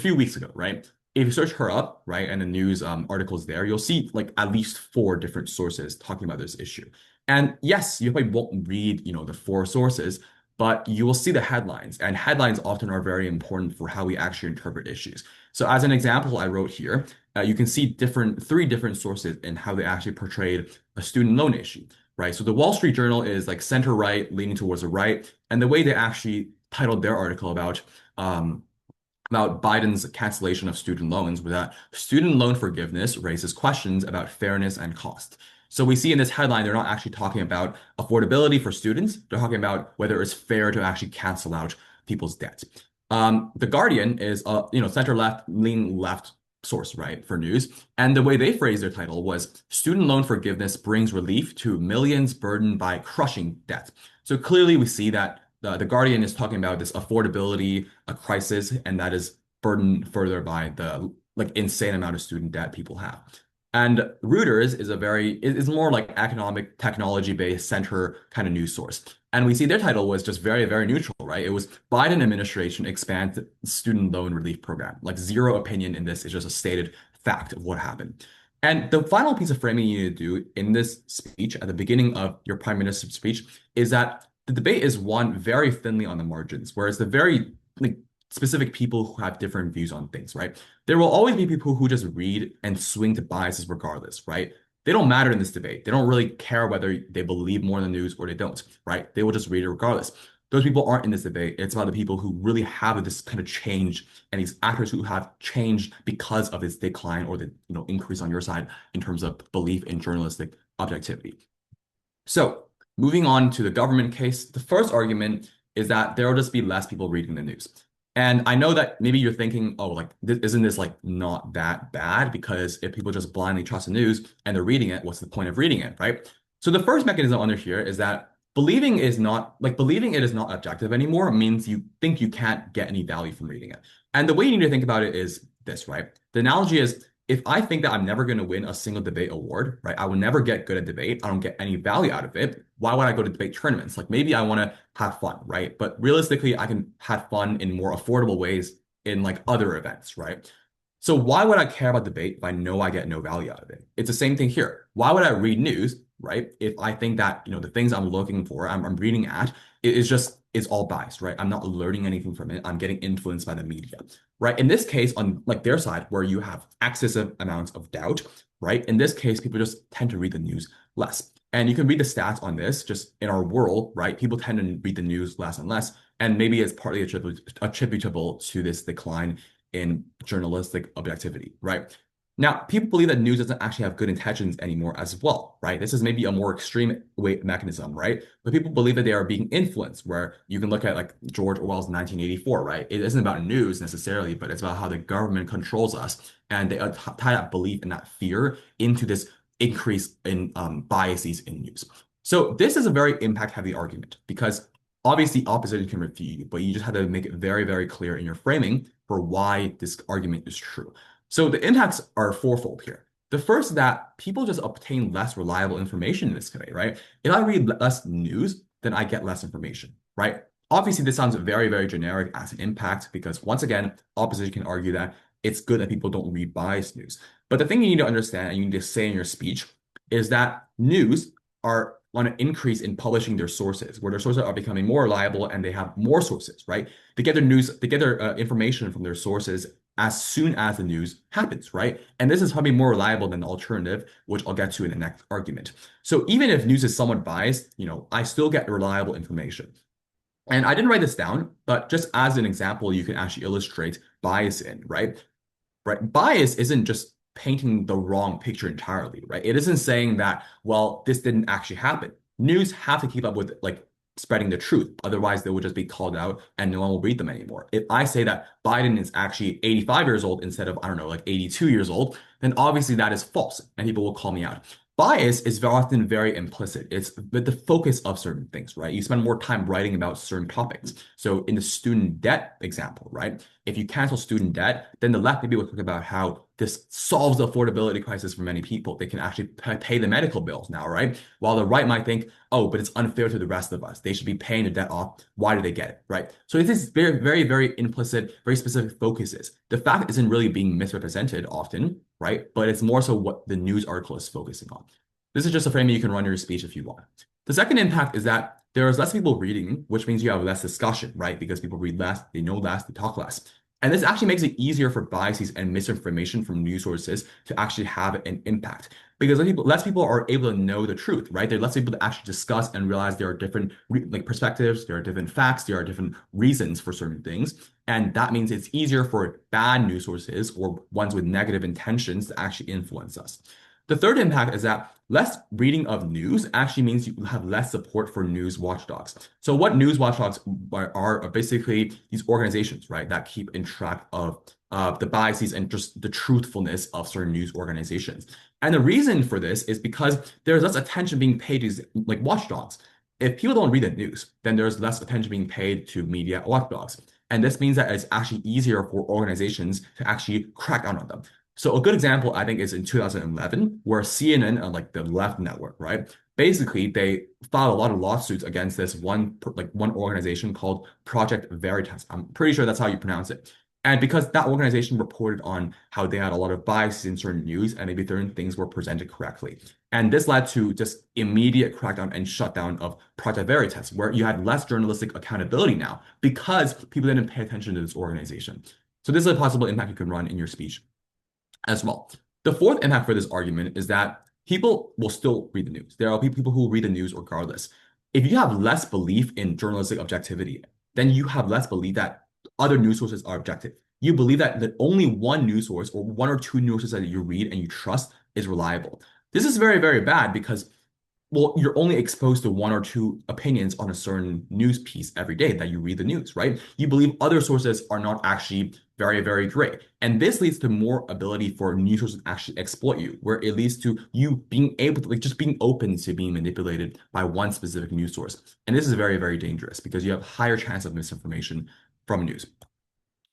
few weeks ago, right? If you search her up, right, and the news articles there, you'll see like at least four different sources talking about this issue. And yes, you probably won't read, the four sources, but you will see the headlines, and headlines often are very important for how we actually interpret issues. So as an example, I wrote here, you can see three different sources in how they actually portrayed a student loan issue, right? So the Wall Street Journal is like center right, leaning towards the right, and the way they actually titled their article about Biden's cancellation of student loans was that student loan forgiveness raises questions about fairness and cost. So we see in this headline, they're not actually talking about affordability for students. They're talking about whether it's fair to actually cancel out people's debt. The Guardian is a center left, lean left source, right, for news. And the way they phrased their title was student loan forgiveness brings relief to millions burdened by crushing debt. So clearly we see that the Guardian is talking about this affordability crisis, and that is burdened further by the like insane amount of student debt people have. And Reuters is more like economic technology based center kind of news source. And we see their title was just very, very neutral, right? It was Biden administration expands student loan relief program. Like zero opinion in this. It's just a stated fact of what happened. And the final piece of framing you need to do in this speech at the beginning of your prime minister's speech is that the debate is won very thinly on the margins, whereas the very like specific people who have different views on things, right? There will always be people who just read and swing to biases regardless, right? They don't matter in this debate. They don't really care whether they believe more in the news or they don't, right? They will just read it regardless. Those people aren't in this debate. It's about the people who really have this kind of change and these actors who have changed because of this decline or the increase on your side in terms of belief in journalistic objectivity. So moving on to the government case, the first argument is that there will just be less people reading the news. And I know that maybe you're thinking, oh, like, isn't this like not that bad? Because if people just blindly trust the news and they're reading it, what's the point of reading it, right? So the first mechanism under here is that believing it is not objective anymore means you think you can't get any value from reading it. And the way you need to think about it is this, right? The analogy is if I think that I'm never going to win a single debate award, right? I will never get good at debate. I don't get any value out of it. Why would I go to debate tournaments? Like maybe I want to have fun, right? But realistically, I can have fun in more affordable ways in like other events, right? So why would I care about debate if I know I get no value out of it? It's the same thing here. Why would I read news, right? If I think that, the things I'm looking for, I'm reading at, it's all biased, right? I'm not learning anything from it. I'm getting influenced by the media, right? In this case, on like their side, where you have excessive amounts of doubt, right? In this case, people just tend to read the news less. And you can read the stats on this just in our world, right? People tend to read the news less and less. And maybe it's partly attributable to this decline in journalistic objectivity, right? Now, people believe that news doesn't actually have good intentions anymore as well, right? This is maybe a more extreme way mechanism, right? But people believe that they are being influenced, where you can look at like George Orwell's 1984, right? It isn't about news necessarily, but it's about how the government controls us. And they tie that belief and that fear into this increase in biases in news. So this is a very impact-heavy argument because obviously opposition can refute you, but you just have to make it very, very clear in your framing for why this argument is true. So the impacts are fourfold here. The first is that people just obtain less reliable information in this way, right? If I read less news, then I get less information, right? Obviously, this sounds very, very generic as an impact because once again, opposition can argue that it's good that people don't read biased news. But the thing you need to understand and you need to say in your speech is that news are on an increase in publishing their sources, where their sources are becoming more reliable and they have more sources, right? They get their news, they get their information from their sources as soon as the news happens, right? And this is probably more reliable than the alternative, which I'll get to in the next argument. So even if news is somewhat biased, I still get reliable information. And I didn't write this down, but just as an example, you can actually illustrate bias in, right? Right. Bias isn't just painting the wrong picture entirely, right? It isn't saying that, well, this didn't actually happen. News have to keep up with like spreading the truth. Otherwise, they would just be called out and no one will read them anymore. If I say that Biden is actually 85 years old instead of, I don't know, like 82 years old, then obviously that is false and people will call me out. Bias is very often very implicit. It's with the focus of certain things, right? You spend more time writing about certain topics. So in the student debt example, right? If you cancel student debt, then the left maybe will talk about how this solves the affordability crisis for many people. They can actually pay the medical bills now, right? While the right might think, oh, but it's unfair to the rest of us. They should be paying the debt off. Why do they get it, right? So it is very, very, very implicit, very specific focuses. The fact isn't really being misrepresented often, right? But it's more so what the news article is focusing on. This is just a framing you can run your speech if you want. The second impact is that there is less people reading, which means you have less discussion, right? Because people read less, they know less, they talk less. And this actually makes it easier for biases and misinformation from news sources to actually have an impact. Because less people are able to know the truth, right? They're less able to actually discuss and realize there are different perspectives, there are different facts, there are different reasons for certain things. And that means it's easier for bad news sources or ones with negative intentions to actually influence us. The third impact is that less reading of news actually means you have less support for news watchdogs. So what news watchdogs are basically these organizations, right, that keep in track of the biases and just the truthfulness of certain news organizations. And the reason for this is because there's less attention being paid to these, like watchdogs. If people don't read the news, then there's less attention being paid to media watchdogs. And this means that it's actually easier for organizations to actually crack down on them. So a good example, I think, is in 2011, where CNN, like the left network, right? Basically, they filed a lot of lawsuits against this one organization called Project Veritas. I'm pretty sure that's how you pronounce it. And because that organization reported on how they had a lot of biases in certain news and maybe certain things were presented correctly. And this led to just immediate crackdown and shutdown of Project Veritas, where you had less journalistic accountability now because people didn't pay attention to this organization. So this is a possible impact you can run in your speech as well. The fourth impact for this argument is that people will still read the news. There are people who read the news regardless. If you have less belief in journalistic objectivity, then you have less belief that other news sources are objective. You believe that only one news source or one or two news sources that you read and you trust is reliable. This is very, very bad because, well, you're only exposed to one or two opinions on a certain news piece every day that you read the news, right? You believe other sources are not actually very, very great. And this leads to more ability for news sources to actually exploit you, where it leads to you being able to, just being open to being manipulated by one specific news source. And this is very, very dangerous because you have higher chance of misinformation from news.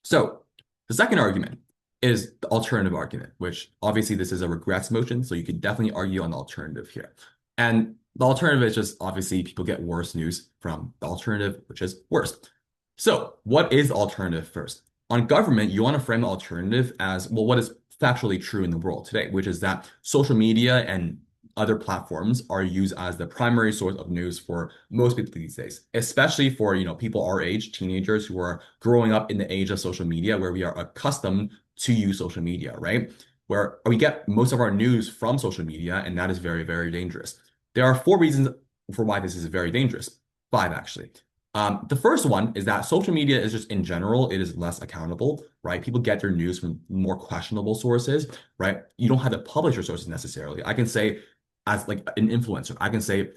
So the second argument is the alternative argument, which obviously this is a regrets motion, so you can definitely argue on the alternative here. And the alternative is just obviously people get worse news from the alternative, which is worse. So what is the alternative first? On government, you want to frame the alternative as, well, what is factually true in the world today, which is that social media and other platforms are used as the primary source of news for most people these days, especially for, people our age, teenagers who are growing up in the age of social media, where we are accustomed to use social media, right? Where we get most of our news from social media, and that is very, very dangerous. There are 4 reasons for why this is very dangerous. 5, actually. The first one is that social media is just in general, it is less accountable, right? People get their news from more questionable sources, right? You don't have to publish your sources necessarily. I can say, as like an influencer, I can say,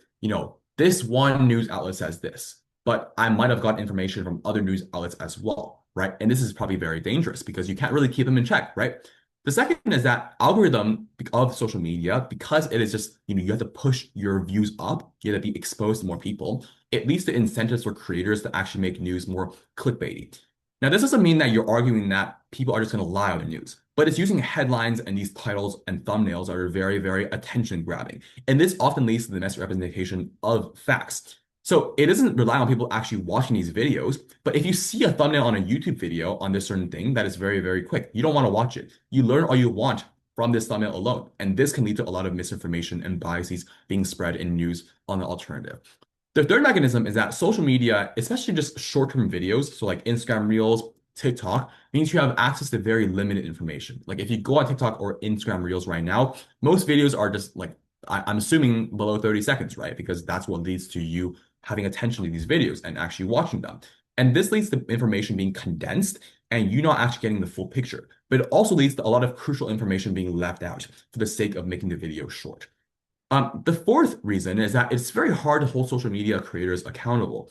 this one news outlet says this, but I might have got information from other news outlets as well, right? And this is probably very dangerous because you can't really keep them in check, right? The second is that algorithm of social media, because it is just, you have to push your views up, you have to be exposed to more people. It leads to incentives for creators to actually make news more clickbaity. Now, this doesn't mean that you're arguing that people are just going to lie on the news, but it's using headlines and these titles and thumbnails that are very, very attention grabbing. And this often leads to the misrepresentation of facts. So it doesn't rely on people actually watching these videos, but if you see a thumbnail on a YouTube video on this certain thing, that is very, very quick. You don't want to watch it. You learn all you want from this thumbnail alone. And this can lead to a lot of misinformation and biases being spread in news on the alternative. The third mechanism is that social media, especially just short-term videos, so like Instagram Reels, TikTok, means you have access to very limited information. Like if you go on TikTok or Instagram Reels right now, most videos are just like, I'm assuming below 30 seconds, right? Because that's what leads to you having attention to these videos and actually watching them. And this leads to information being condensed and you not actually getting the full picture. But it also leads to a lot of crucial information being left out for the sake of making the video short. The fourth reason is that it's very hard to hold social media creators accountable.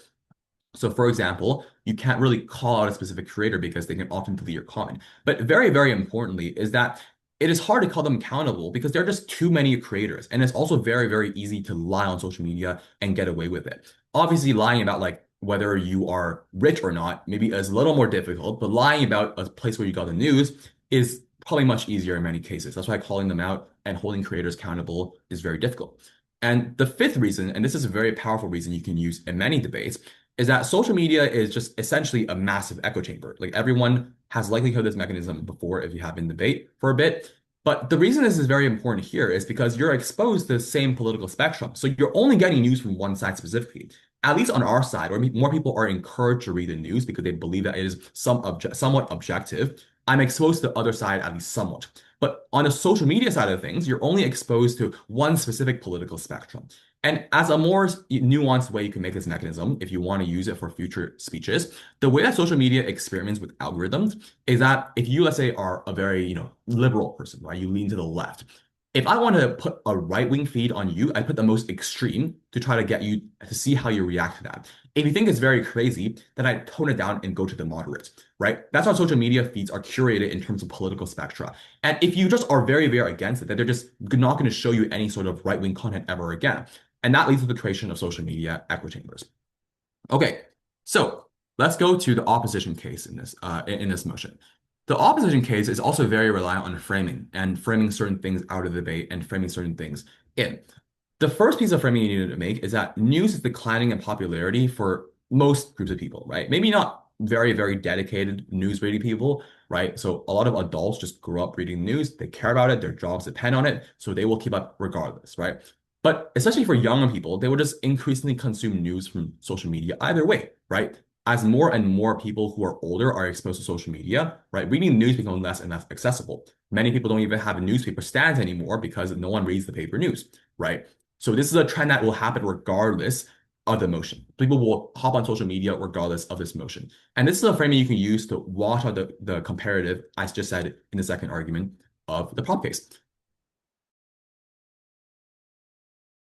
So, for example, you can't really call out a specific creator because they can often delete your comment. But very, very importantly, is that it is hard to call them accountable because there are just too many creators. And it's also very, very easy to lie on social media and get away with it. Obviously, lying about like whether you are rich or not maybe is a little more difficult, but lying about a place where you got the news is probably much easier in many cases. That's why calling them out and holding creators accountable is very difficult. And the fifth reason, and this is a very powerful reason you can use in many debates, is that social media is just essentially a massive echo chamber. Like everyone has likely heard this mechanism before if you have been debate for a bit. But the reason this is very important here is because you're exposed to the same political spectrum. So you're only getting news from one side specifically. At least on our side, or more people are encouraged to read the news because they believe that it is somewhat objective. I'm exposed to the other side at least somewhat. But on the social media side of things, you're only exposed to one specific political spectrum. And as a more nuanced way you can make this mechanism, if you want to use it for future speeches, the way that social media experiments with algorithms is that if you, let's say, are a very, liberal person, right? You lean to the left. If I want to put a right-wing feed on you, I put the most extreme to try to get you to see how you react to that. If you think it's very crazy, then I tone it down and go to the moderate, right? That's how social media feeds are curated in terms of political spectra. And if you just are very, very against it, that they're just not going to show you any sort of right-wing content ever again. And that leads to the creation of social media echo chambers. Okay, so let's go to the opposition case in this motion. The opposition case is also very reliant on framing and framing certain things out of the debate and framing certain things in. The first piece of framing you need to make is that news is declining in popularity for most groups of people, right? Maybe not very, very dedicated news reading people, right? So a lot of adults just grew up reading news, they care about it, their jobs depend on it, so they will keep up regardless, right? But especially for younger people, they will just increasingly consume news from social media either way, right? As more and more people who are older are exposed to social media, right, reading news becomes less and less accessible. Many people don't even have newspaper stands anymore because no one reads the paper news, right? So this is a trend that will happen regardless of the motion. People will hop on social media regardless of this motion. And this is a framing you can use to wash out the comparative, I just said in the second argument, of the prop case.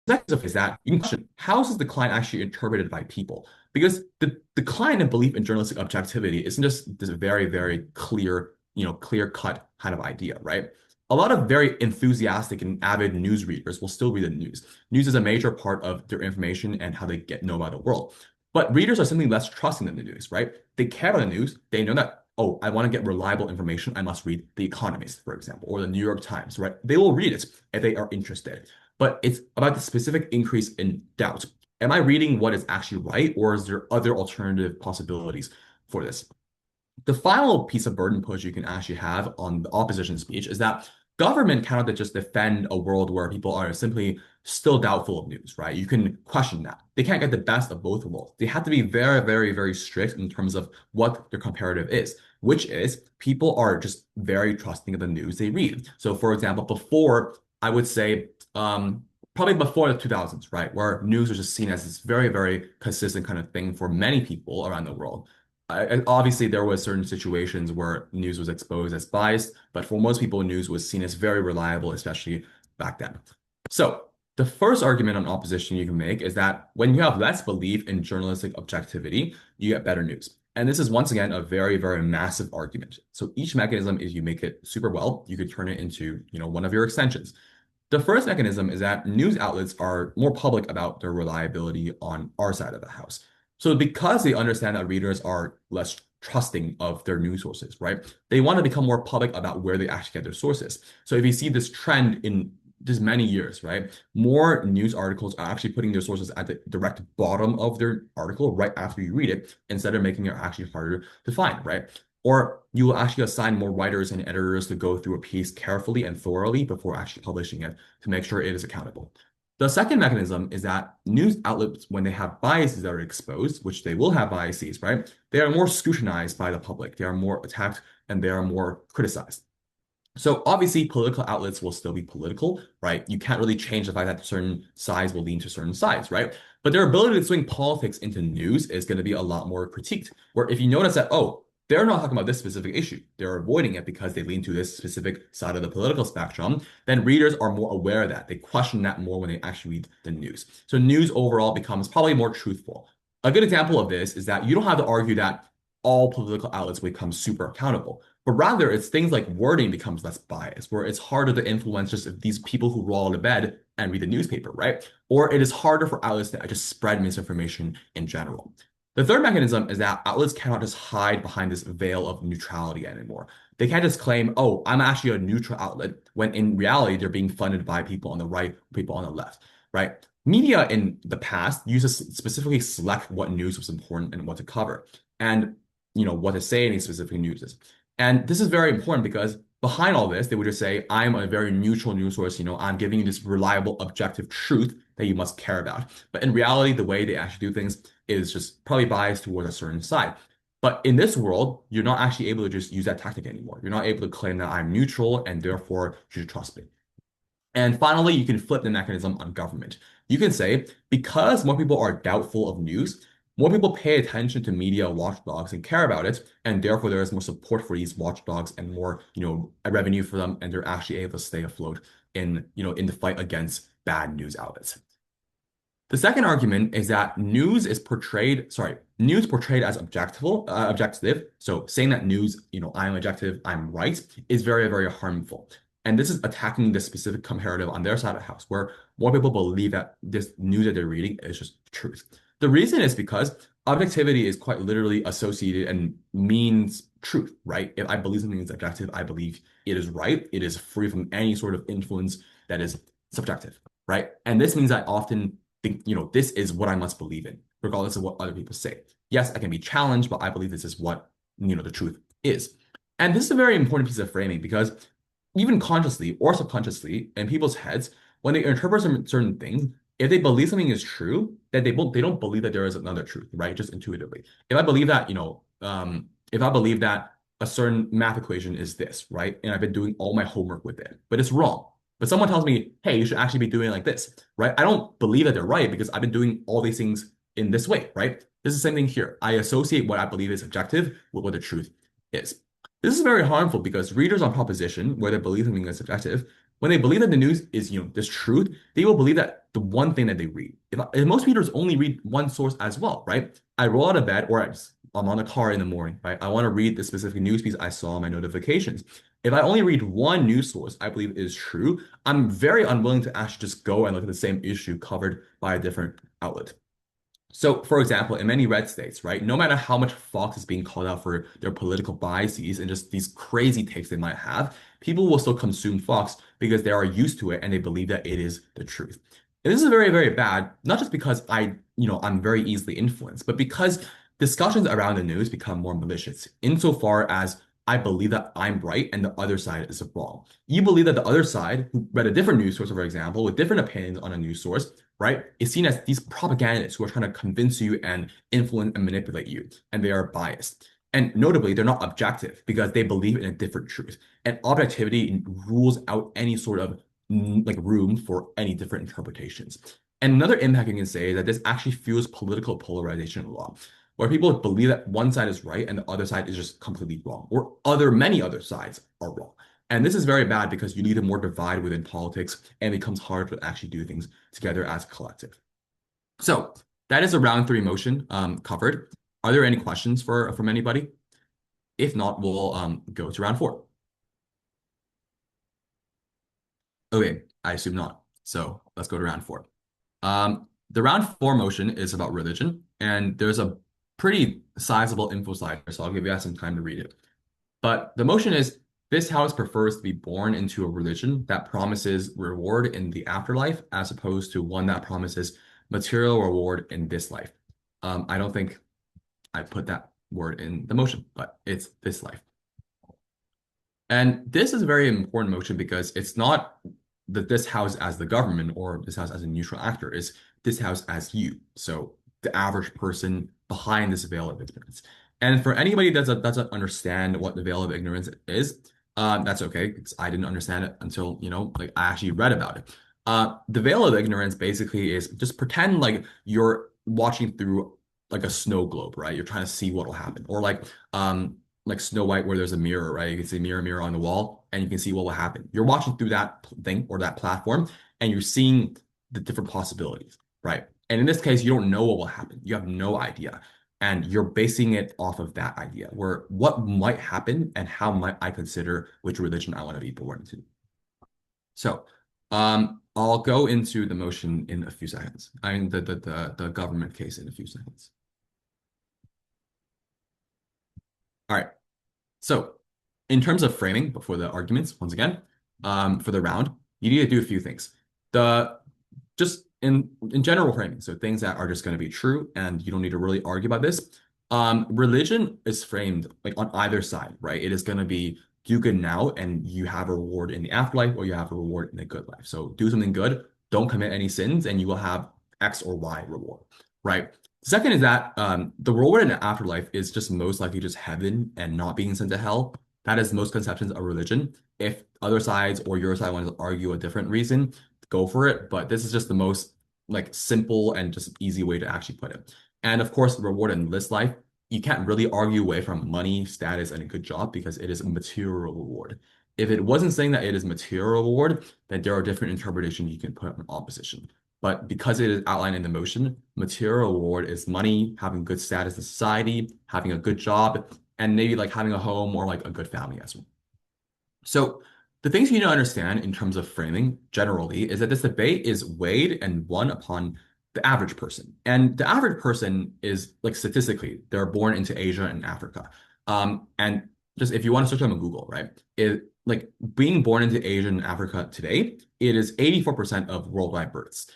Next is that you can question how is this decline actually interpreted by people? Because the decline in belief in journalistic objectivity isn't just this very, very clear, clear-cut kind of idea, right? A lot of very enthusiastic and avid news readers will still read the news. News is a major part of their information and how they know about the world. But readers are simply less trusting in the news, right? They care about the news. They know that, oh, I want to get reliable information. I must read The Economist, for example, or the New York Times, right? They will read it if they are interested. But it's about the specific increase in doubt. Am I reading what is actually right, or is there other alternative possibilities for this? The final piece of burden push you can actually have on the opposition speech is that government cannot just defend a world where people are simply still doubtful of news, right? You can question that. They can't get the best of both worlds. They have to be very, very, very strict in terms of what their comparative is, which is people are just very trusting of the news they read. So, for example, before I would say probably before the 2000s, right? Where news was just seen as this very, very consistent kind of thing for many people around the world. Obviously, there was certain situations where news was exposed as biased, but for most people, news was seen as very reliable, especially back then. So the first argument on opposition you can make is that when you have less belief in journalistic objectivity, you get better news. And this is once again a very, very massive argument. So each mechanism, if you make it super well, you could turn it into, one of your extensions. The first mechanism is that news outlets are more public about their reliability on our side of the house. So because they understand that readers are less trusting of their news sources, right? They want to become more public about where they actually get their sources. So if you see this trend in just many years, right? More news articles are actually putting their sources at the direct bottom of their article right after you read it, instead of making it actually harder to find, right? Or you will actually assign more writers and editors to go through a piece carefully and thoroughly before actually publishing it to make sure it is accountable. The second mechanism is that news outlets, when they have biases that are exposed, which they will have biases, right? They are more scrutinized by the public. They are more attacked and they are more criticized. So obviously, political outlets will still be political, right? You can't really change the fact that certain sides will lean to certain sides, right? But their ability to swing politics into news is going to be a lot more critiqued. Where if you notice that, oh, they're not talking about this specific issue, they're avoiding it because they lean to this specific side of the political spectrum, then readers are more aware of that. They question that more when they actually read the news. So news overall becomes probably more truthful. A good example of this is that you don't have to argue that all political outlets become super accountable, but rather it's things like wording becomes less biased, where it's harder to influence just these people who roll out of bed and read the newspaper, right? Or it is harder for outlets to just spread misinformation in general. The third mechanism is that outlets cannot just hide behind this veil of neutrality anymore. They can't just claim, oh, I'm actually a neutral outlet, when in reality, they're being funded by people on the right, people on the left, right? Media in the past used to specifically select what news was important and what to cover. And what to say in these specific news. And this is very important because behind all this, they would just say, I'm a very neutral news source. I'm giving you this reliable, objective truth that you must care about. But in reality, the way they actually do things is just probably biased towards a certain side. But in this world, you're not actually able to just use that tactic anymore. You're not able to claim that I'm neutral and therefore you should trust me. And finally, you can flip the mechanism on government. You can say, because more people are doubtful of news, more people pay attention to media watchdogs and care about it, and therefore there is more support for these watchdogs and more, revenue for them, and they're actually able to stay afloat in the fight against bad news outlets. The second argument is that news portrayed as objective. So saying that news, I'm objective, I'm right, is very, very harmful. And this is attacking the specific comparative on their side of the house, where more people believe that this news that they're reading is just truth. The reason is because objectivity is quite literally associated and means truth, right? If I believe something is objective, I believe it is right. It is free from any sort of influence that is subjective, right? And this means I often think, this is what I must believe in, regardless of what other people say. Yes, I can be challenged, but I believe this is what, the truth is. And this is a very important piece of framing because even consciously or subconsciously in people's heads, when they interpret certain things, if they believe something is true, then they don't believe that there is another truth, right? Just intuitively. If I believe that, if I believe that a certain math equation is this, right? And I've been doing all my homework with it, but it's wrong. But someone tells me, hey, you should actually be doing it like this, right? I don't believe that they're right because I've been doing all these things in this way, right? This is the same thing here. I associate what I believe is objective with what the truth is. This is very harmful because readers on proposition, where they believe something is subjective, when they believe that the news is, this truth, they will believe that the one thing that they read. If most readers only read one source as well, right? I roll out of bed or I'm on the car in the morning, right? I want to read the specific news piece I saw on my notifications. If I only read one news source I believe is true, I'm very unwilling to actually just go and look at the same issue covered by a different outlet. So, for example, in many red states, right, no matter how much Fox is being called out for their political biases and just these crazy takes they might have, people will still consume Fox because they are used to it and they believe that it is the truth. And this is very, very bad, not just because I'm very easily influenced, but because discussions around the news become more malicious insofar as I believe that I'm right and the other side is wrong. You believe that the other side, who read a different news source, for example, with different opinions on a news source, right, is seen as these propagandists who are trying to convince you and influence and manipulate you, and they are biased. And notably, they're not objective because they believe in a different truth. And objectivity rules out any sort of like room for any different interpretations. And another impact you can say is that this actually fuels political polarization a lot, where people believe that one side is right and the other side is just completely wrong, or many other sides are wrong. And this is very bad because you need a more divide within politics and it becomes harder to actually do things together as a collective. So that is a round three motion covered. Are there any questions from anybody? If not, we'll go to round four. Okay, I assume not. So let's go to round four. The round four motion is about religion, and there's a pretty sizable info slide, so I'll give you guys some time to read it. But the motion is this house prefers to be born into a religion that promises reward in the afterlife as opposed to one that promises material reward in this life. I don't think I put that word in the motion, but it's this life. And this is a very important motion because it's not that this house as the government or this house as a neutral actor, is this house as you. So the average person behind this veil of ignorance. And for anybody that doesn't understand what the veil of ignorance is, that's okay, because I didn't understand it until, like I actually read about it. The veil of ignorance basically is just pretend like you're watching through like a snow globe, right? You're trying to see what will happen. Or like Snow White where there's a mirror, right? You can see mirror, mirror on the wall, and you can see what will happen. You're watching through that thing or that platform, and you're seeing the different possibilities, right? And in this case, you don't know what will happen. You have no idea. And you're basing it off of that idea, where what might happen and how might I consider which religion I want to be born into. So I'll go into the motion in a few seconds. I mean the government case in a few seconds. All right. So in terms of framing before the arguments, once again, for the round, you need to do a few things. The just in general framing, so things that are just going to be true and you don't need to really argue about this. Religion is framed like on either side, right? It is going to be do good now and you have a reward in the afterlife or you have a reward in the good life. So do something good, don't commit any sins, and you will have X or Y reward, right? Second is that the reward in the afterlife is just most likely just heaven and not being sent to hell. That is most conceptions of religion. If other sides or your side wants to argue a different reason, go for it. But this is just the most like simple and just easy way to actually put it. And of course, the reward in this life, you can't really argue away from money, status, and a good job because it is a material reward. If it wasn't saying that it is material reward, then there are different interpretations you can put in opposition. But because it is outlined in the motion, material reward is money, having good status in society, having a good job, and maybe like having a home or like a good family as well. So the things you need to understand in terms of framing generally is that this debate is weighed and won upon the average person. And the average person is like statistically, they're born into Asia and Africa. And just if you want to search them on Google, right? It like being born into Asia and Africa today, it is 84% of worldwide births.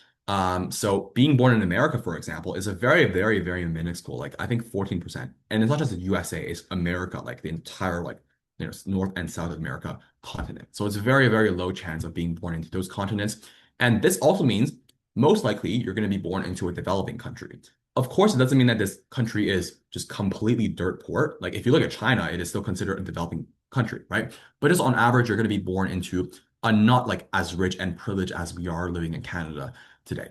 So being born in America, for example, is a very, very, very minuscule, like I think 14%. And it's not just the USA, it's America, like the entire like North and South America continent. So it's a very, very low chance of being born into those continents. And this also means most likely you're going to be born into a developing country. Of course, it doesn't mean that this country is just completely dirt poor. Like if you look at China, it is still considered a developing country, right? But just on average, you're going to be born into a not like as rich and privileged as we are living in Canada today.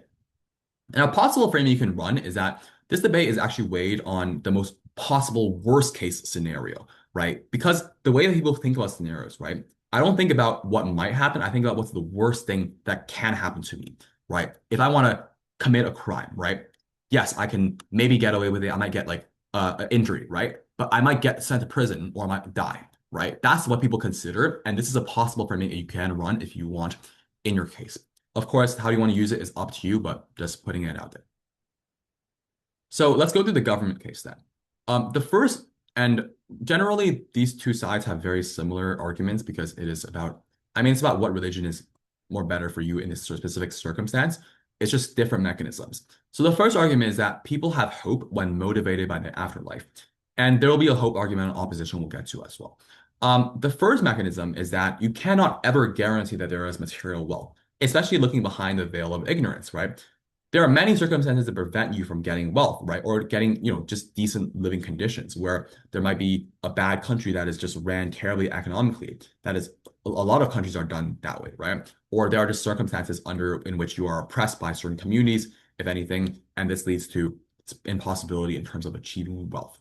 And a possible frame you can run is that this debate is actually weighed on the most possible worst case scenario, right? Because the way that people think about scenarios, right? I don't think about what might happen. I think about what's the worst thing that can happen to me, right? If I want to commit a crime, right? Yes, I can maybe get away with it. I might get like an injury, right? But I might get sent to prison or I might die, right? That's what people consider. And this is a possible framing you can run if you want in your case. Of course, how you want to use it is up to you, but just putting it out there. So let's go through the government case then. The first, and generally these two sides have very similar arguments because it is about, I mean, it's about what religion is more better for you in this specific circumstance. It's just different mechanisms. So the first argument is that people have hope when motivated by the afterlife. And there will be a hope argument and opposition we'll get to as well. The first mechanism is that you cannot ever guarantee that there is material wealth, especially looking behind the veil of ignorance, right? There are many circumstances that prevent you from getting wealth, right? Or getting, just decent living conditions where there might be a bad country that is just ran terribly economically. That is, a lot of countries are done that way, right? Or there are just circumstances under in which you are oppressed by certain communities, if anything, and this leads to impossibility in terms of achieving wealth.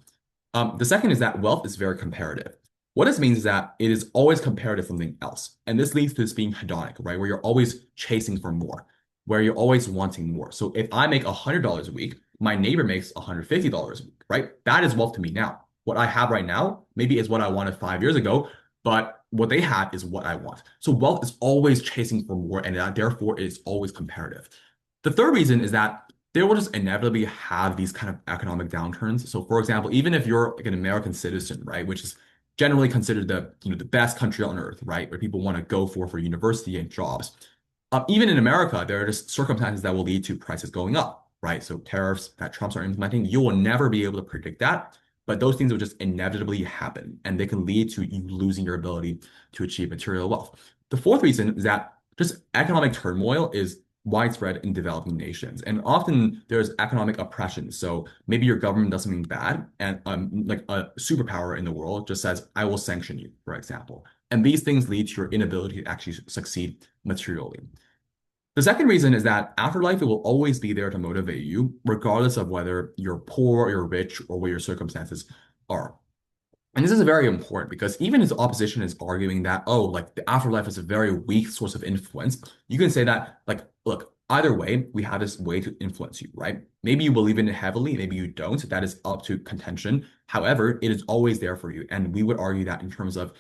The second is that wealth is very comparative. What this means is that it is always compared to something else. And this leads to this being hedonic, right? Where you're always chasing for more, where you're always wanting more. So if I make $100 a week, my neighbor makes $150 a week, right? That is wealth to me now. What I have right now maybe is what I wanted 5 years ago, but what they have is what I want. So wealth is always chasing for more, and therefore it is always comparative. The third reason is that they will just inevitably have these kind of economic downturns. So for example, even if you're like an American citizen, right, which is generally considered the best country on earth, right, where people want to go for university and jobs. Even in America, there are just circumstances that will lead to prices going up, right? So tariffs that Trump's are implementing, you will never be able to predict that, but those things will just inevitably happen, and they can lead to you losing your ability to achieve material wealth. The fourth reason is that just economic turmoil is widespread in developing nations, and often there's economic oppression. So maybe your government does something bad, and like a superpower in the world just says, "I will sanction you," for example. And these things lead to your inability to actually succeed materially. The second reason is that afterlife will always be there to motivate you, regardless of whether you're poor or you're rich or what your circumstances are. And this is very important because even as opposition is arguing that, oh, like the afterlife is a very weak source of influence, you can say that, like, look, either way, we have this way to influence you, right? Maybe you believe in it heavily, maybe you don't. That is up to contention. However, it is always there for you. And we would argue that in terms of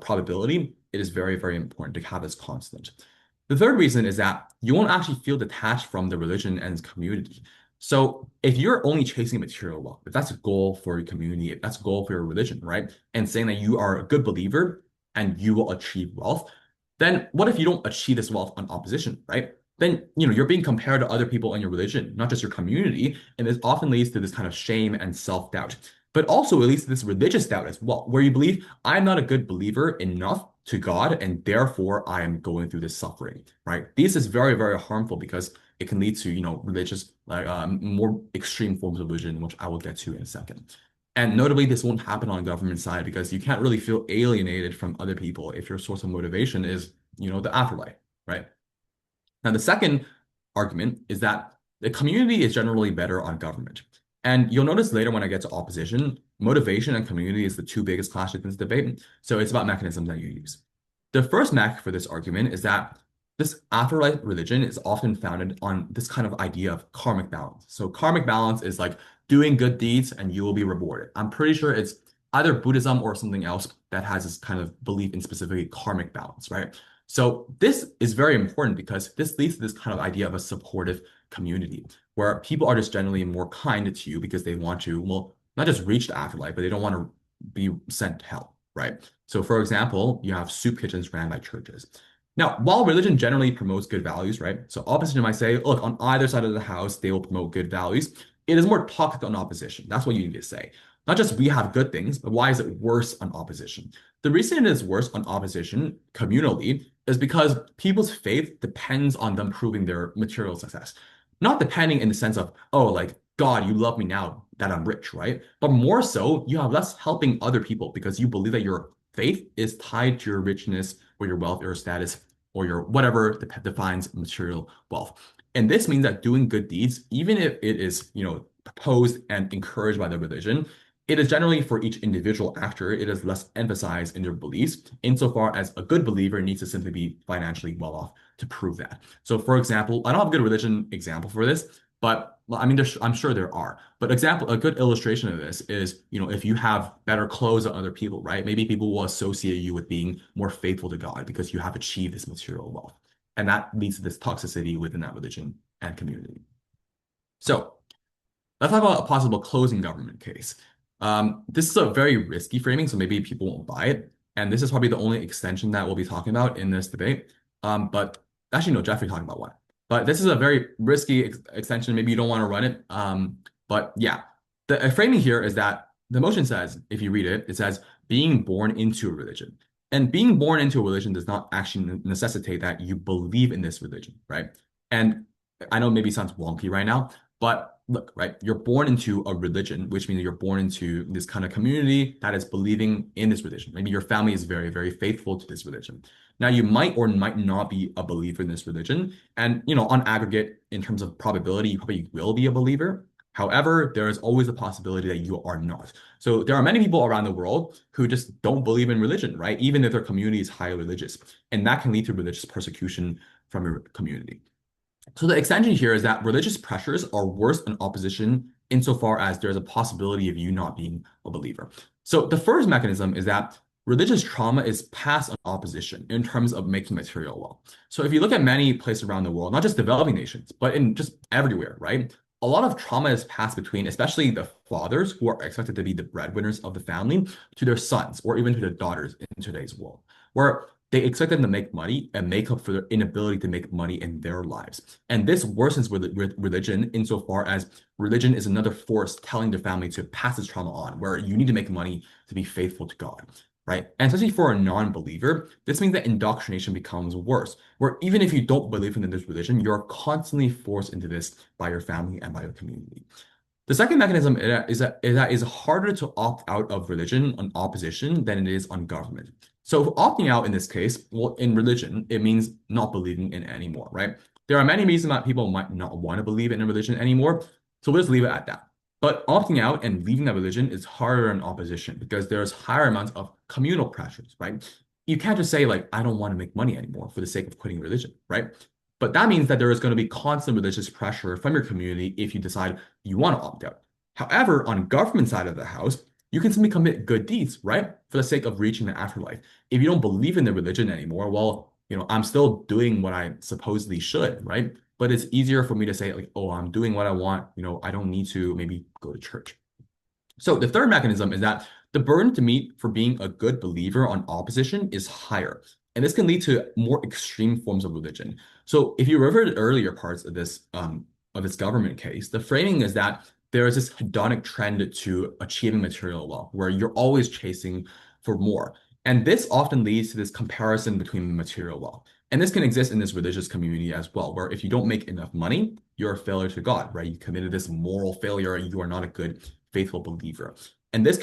probability, it is very, very important to have this constant. The third reason is that you won't actually feel detached from the religion and its community. So if you're only chasing material wealth, if that's a goal for your community, if that's a goal for your religion, right? And saying that you are a good believer and you will achieve wealth, then what if you don't achieve this wealth on opposition, right? Then you're being compared to other people in your religion, not just your community, and this often leads to this kind of shame and self-doubt. But also it leads to this religious doubt as well, where you believe I'm not a good believer enough to God, and therefore I am going through this suffering, right? This is very, very harmful because it can lead to, religious, like more extreme forms of religion, which I will get to in a second. And notably, this won't happen on government side because you can't really feel alienated from other people if your source of motivation is, the afterlife, right? Now, the second argument is that the community is generally better on government. And you'll notice later when I get to opposition, motivation and community is the two biggest clashes in this debate. So it's about mechanisms that you use. The first mech for this argument is that this afterlife religion is often founded on this kind of idea of karmic balance. So karmic balance is like doing good deeds and you will be rewarded. I'm pretty sure it's either Buddhism or something else that has this kind of belief in specifically karmic balance, right? So this is very important because this leads to this kind of idea of a supportive community where people are just generally more kind to you because they want to, well, not just reach the afterlife, but they don't want to be sent to hell, right? So for example, you have soup kitchens ran by churches. Now, while religion generally promotes good values, right? So opposition might say, look, on either side of the house, they will promote good values. It is more toxic on opposition. That's what you need to say. Not just we have good things, but why is it worse on opposition? The reason it is worse on opposition communally is because people's faith depends on them proving their material success. Not depending in the sense of, oh, like, God, you love me now that I'm rich, right? But more so, you have less helping other people because you believe that your faith is tied to your richness or your wealth or your status or your whatever defines material wealth. And this means that doing good deeds, even if it is, proposed and encouraged by the religion, it is generally for each individual actor, it is less emphasized in their beliefs, insofar as a good believer needs to simply be financially well off to prove that. So, for example, I don't have a good religion example for this, but well, I mean, I'm sure there are. But a good illustration of this is, if you have better clothes than other people, right? Maybe people will associate you with being more faithful to God because you have achieved this material wealth. And that leads to this toxicity within that religion and community. So let's talk about a possible closing government case. This is a very risky framing, so maybe people won't buy it. And this is probably the only extension that we'll be talking about in this debate. But actually, no, Jeffrey talking about one. But this is a very risky extension. Maybe you don't want to run it. But yeah, the framing here is that the motion says, if you read it, it says being born into a religion. And being born into a religion does not actually necessitate that you believe in this religion, right? And I know it maybe sounds wonky right now, but look, right, you're born into a religion, which means you're born into this kind of community that is believing in this religion. Maybe your family is very, very faithful to this religion. Now, you might or might not be a believer in this religion. And, on aggregate, in terms of probability, you probably will be a believer. However, there is always a possibility that you are not. So there are many people around the world who just don't believe in religion, right? Even if their community is highly religious. And that can lead to religious persecution from your community. So the extension here is that religious pressures are worse in opposition insofar as there's a possibility of you not being a believer. So the first mechanism is that religious trauma is passed on opposition in terms of making material wealth. So if you look at many places around the world, not just developing nations, but in just everywhere, right? A lot of trauma is passed between, especially the fathers who are expected to be the breadwinners of the family, to their sons or even to their daughters in today's world, where they expect them to make money and make up for their inability to make money in their lives. And this worsens with religion insofar as religion is another force telling the family to pass this trauma on, where you need to make money to be faithful to God, right? And especially for a non-believer, this means that indoctrination becomes worse, where even if you don't believe in this religion, you're constantly forced into this by your family and by your community. The second mechanism is that it's harder to opt out of religion on opposition than it is on government. So opting out in this case, well, in religion, it means not believing in it anymore, right? There are many reasons that people might not want to believe in a religion anymore. So we'll just leave it at that. But opting out and leaving that religion is harder in opposition because there's higher amounts of communal pressures, right? You can't just say like, I don't want to make money anymore for the sake of quitting religion, right? But that means that there is going to be constant religious pressure from your community if you decide you want to opt out. However, on government side of the house, you can simply commit good deeds, right? For the sake of reaching the afterlife. If you don't believe in the religion anymore, well, I'm still doing what I supposedly should, right? But it's easier for me to say like, oh, I'm doing what I want. I don't need to maybe go to church. So the third mechanism is that the burden to meet for being a good believer on opposition is higher. And this can lead to more extreme forms of religion. So if you refer to earlier parts of this government case, the framing is that there is this hedonic trend to achieving material wealth, where you're always chasing for more. And this often leads to this comparison between material wealth. And this can exist in this religious community as well, where if you don't make enough money, you're a failure to God, right? You committed this moral failure, and you are not a good, faithful believer. And this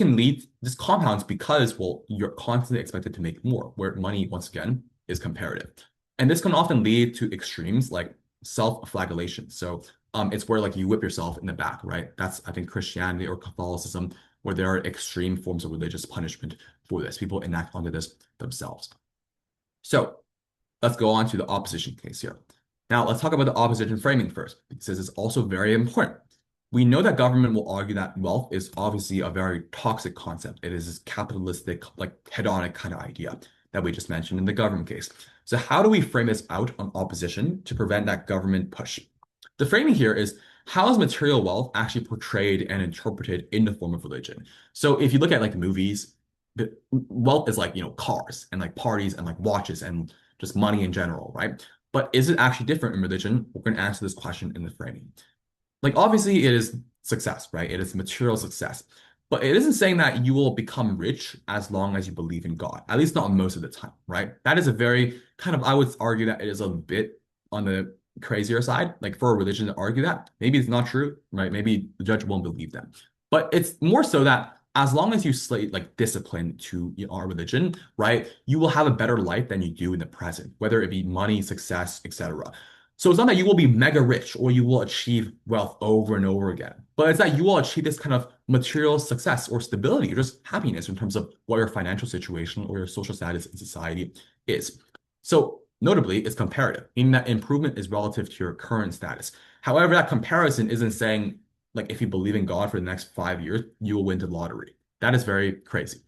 compounds because, well, you're constantly expected to make more, where money, once again, is comparative. And this can often lead to extremes like self-flagellation. So it's where like you whip yourself in the back, right? That's, I think, Christianity or Catholicism, where there are extreme forms of religious punishment for this. People enact onto this themselves. So let's go on to the opposition case here. Now, let's talk about the opposition framing first, because this is also very important. We know that government will argue that wealth is obviously a very toxic concept. It is this capitalistic, like hedonic kind of idea that we just mentioned in the government case. So how do we frame this out on opposition to prevent that government push? The framing here is, how is material wealth actually portrayed and interpreted in the form of religion? So if you look at like movies, the wealth is like, cars and like parties and like watches and just money in general, right? But is it actually different in religion? We're going to answer this question in the framing. Like, obviously, it is success, right? It is material success. But it isn't saying that you will become rich as long as you believe in God, at least not most of the time, right? That is a very kind of, I would argue that it is a bit on the crazier side, like for a religion to argue that. Maybe it's not true, right? Maybe the judge won't believe them. But it's more so that as long as you slate like discipline to our religion, right, you will have a better life than you do in the present, whether it be money, success, etc. So it's not that you will be mega rich or you will achieve wealth over and over again, but it's that you will achieve this kind of material success or stability or just happiness in terms of what your financial situation or your social status in society is. So notably, it's comparative, meaning that improvement is relative to your current status. However, that comparison isn't saying, like, if you believe in God for the next 5 years, you will win the lottery. That is very crazy.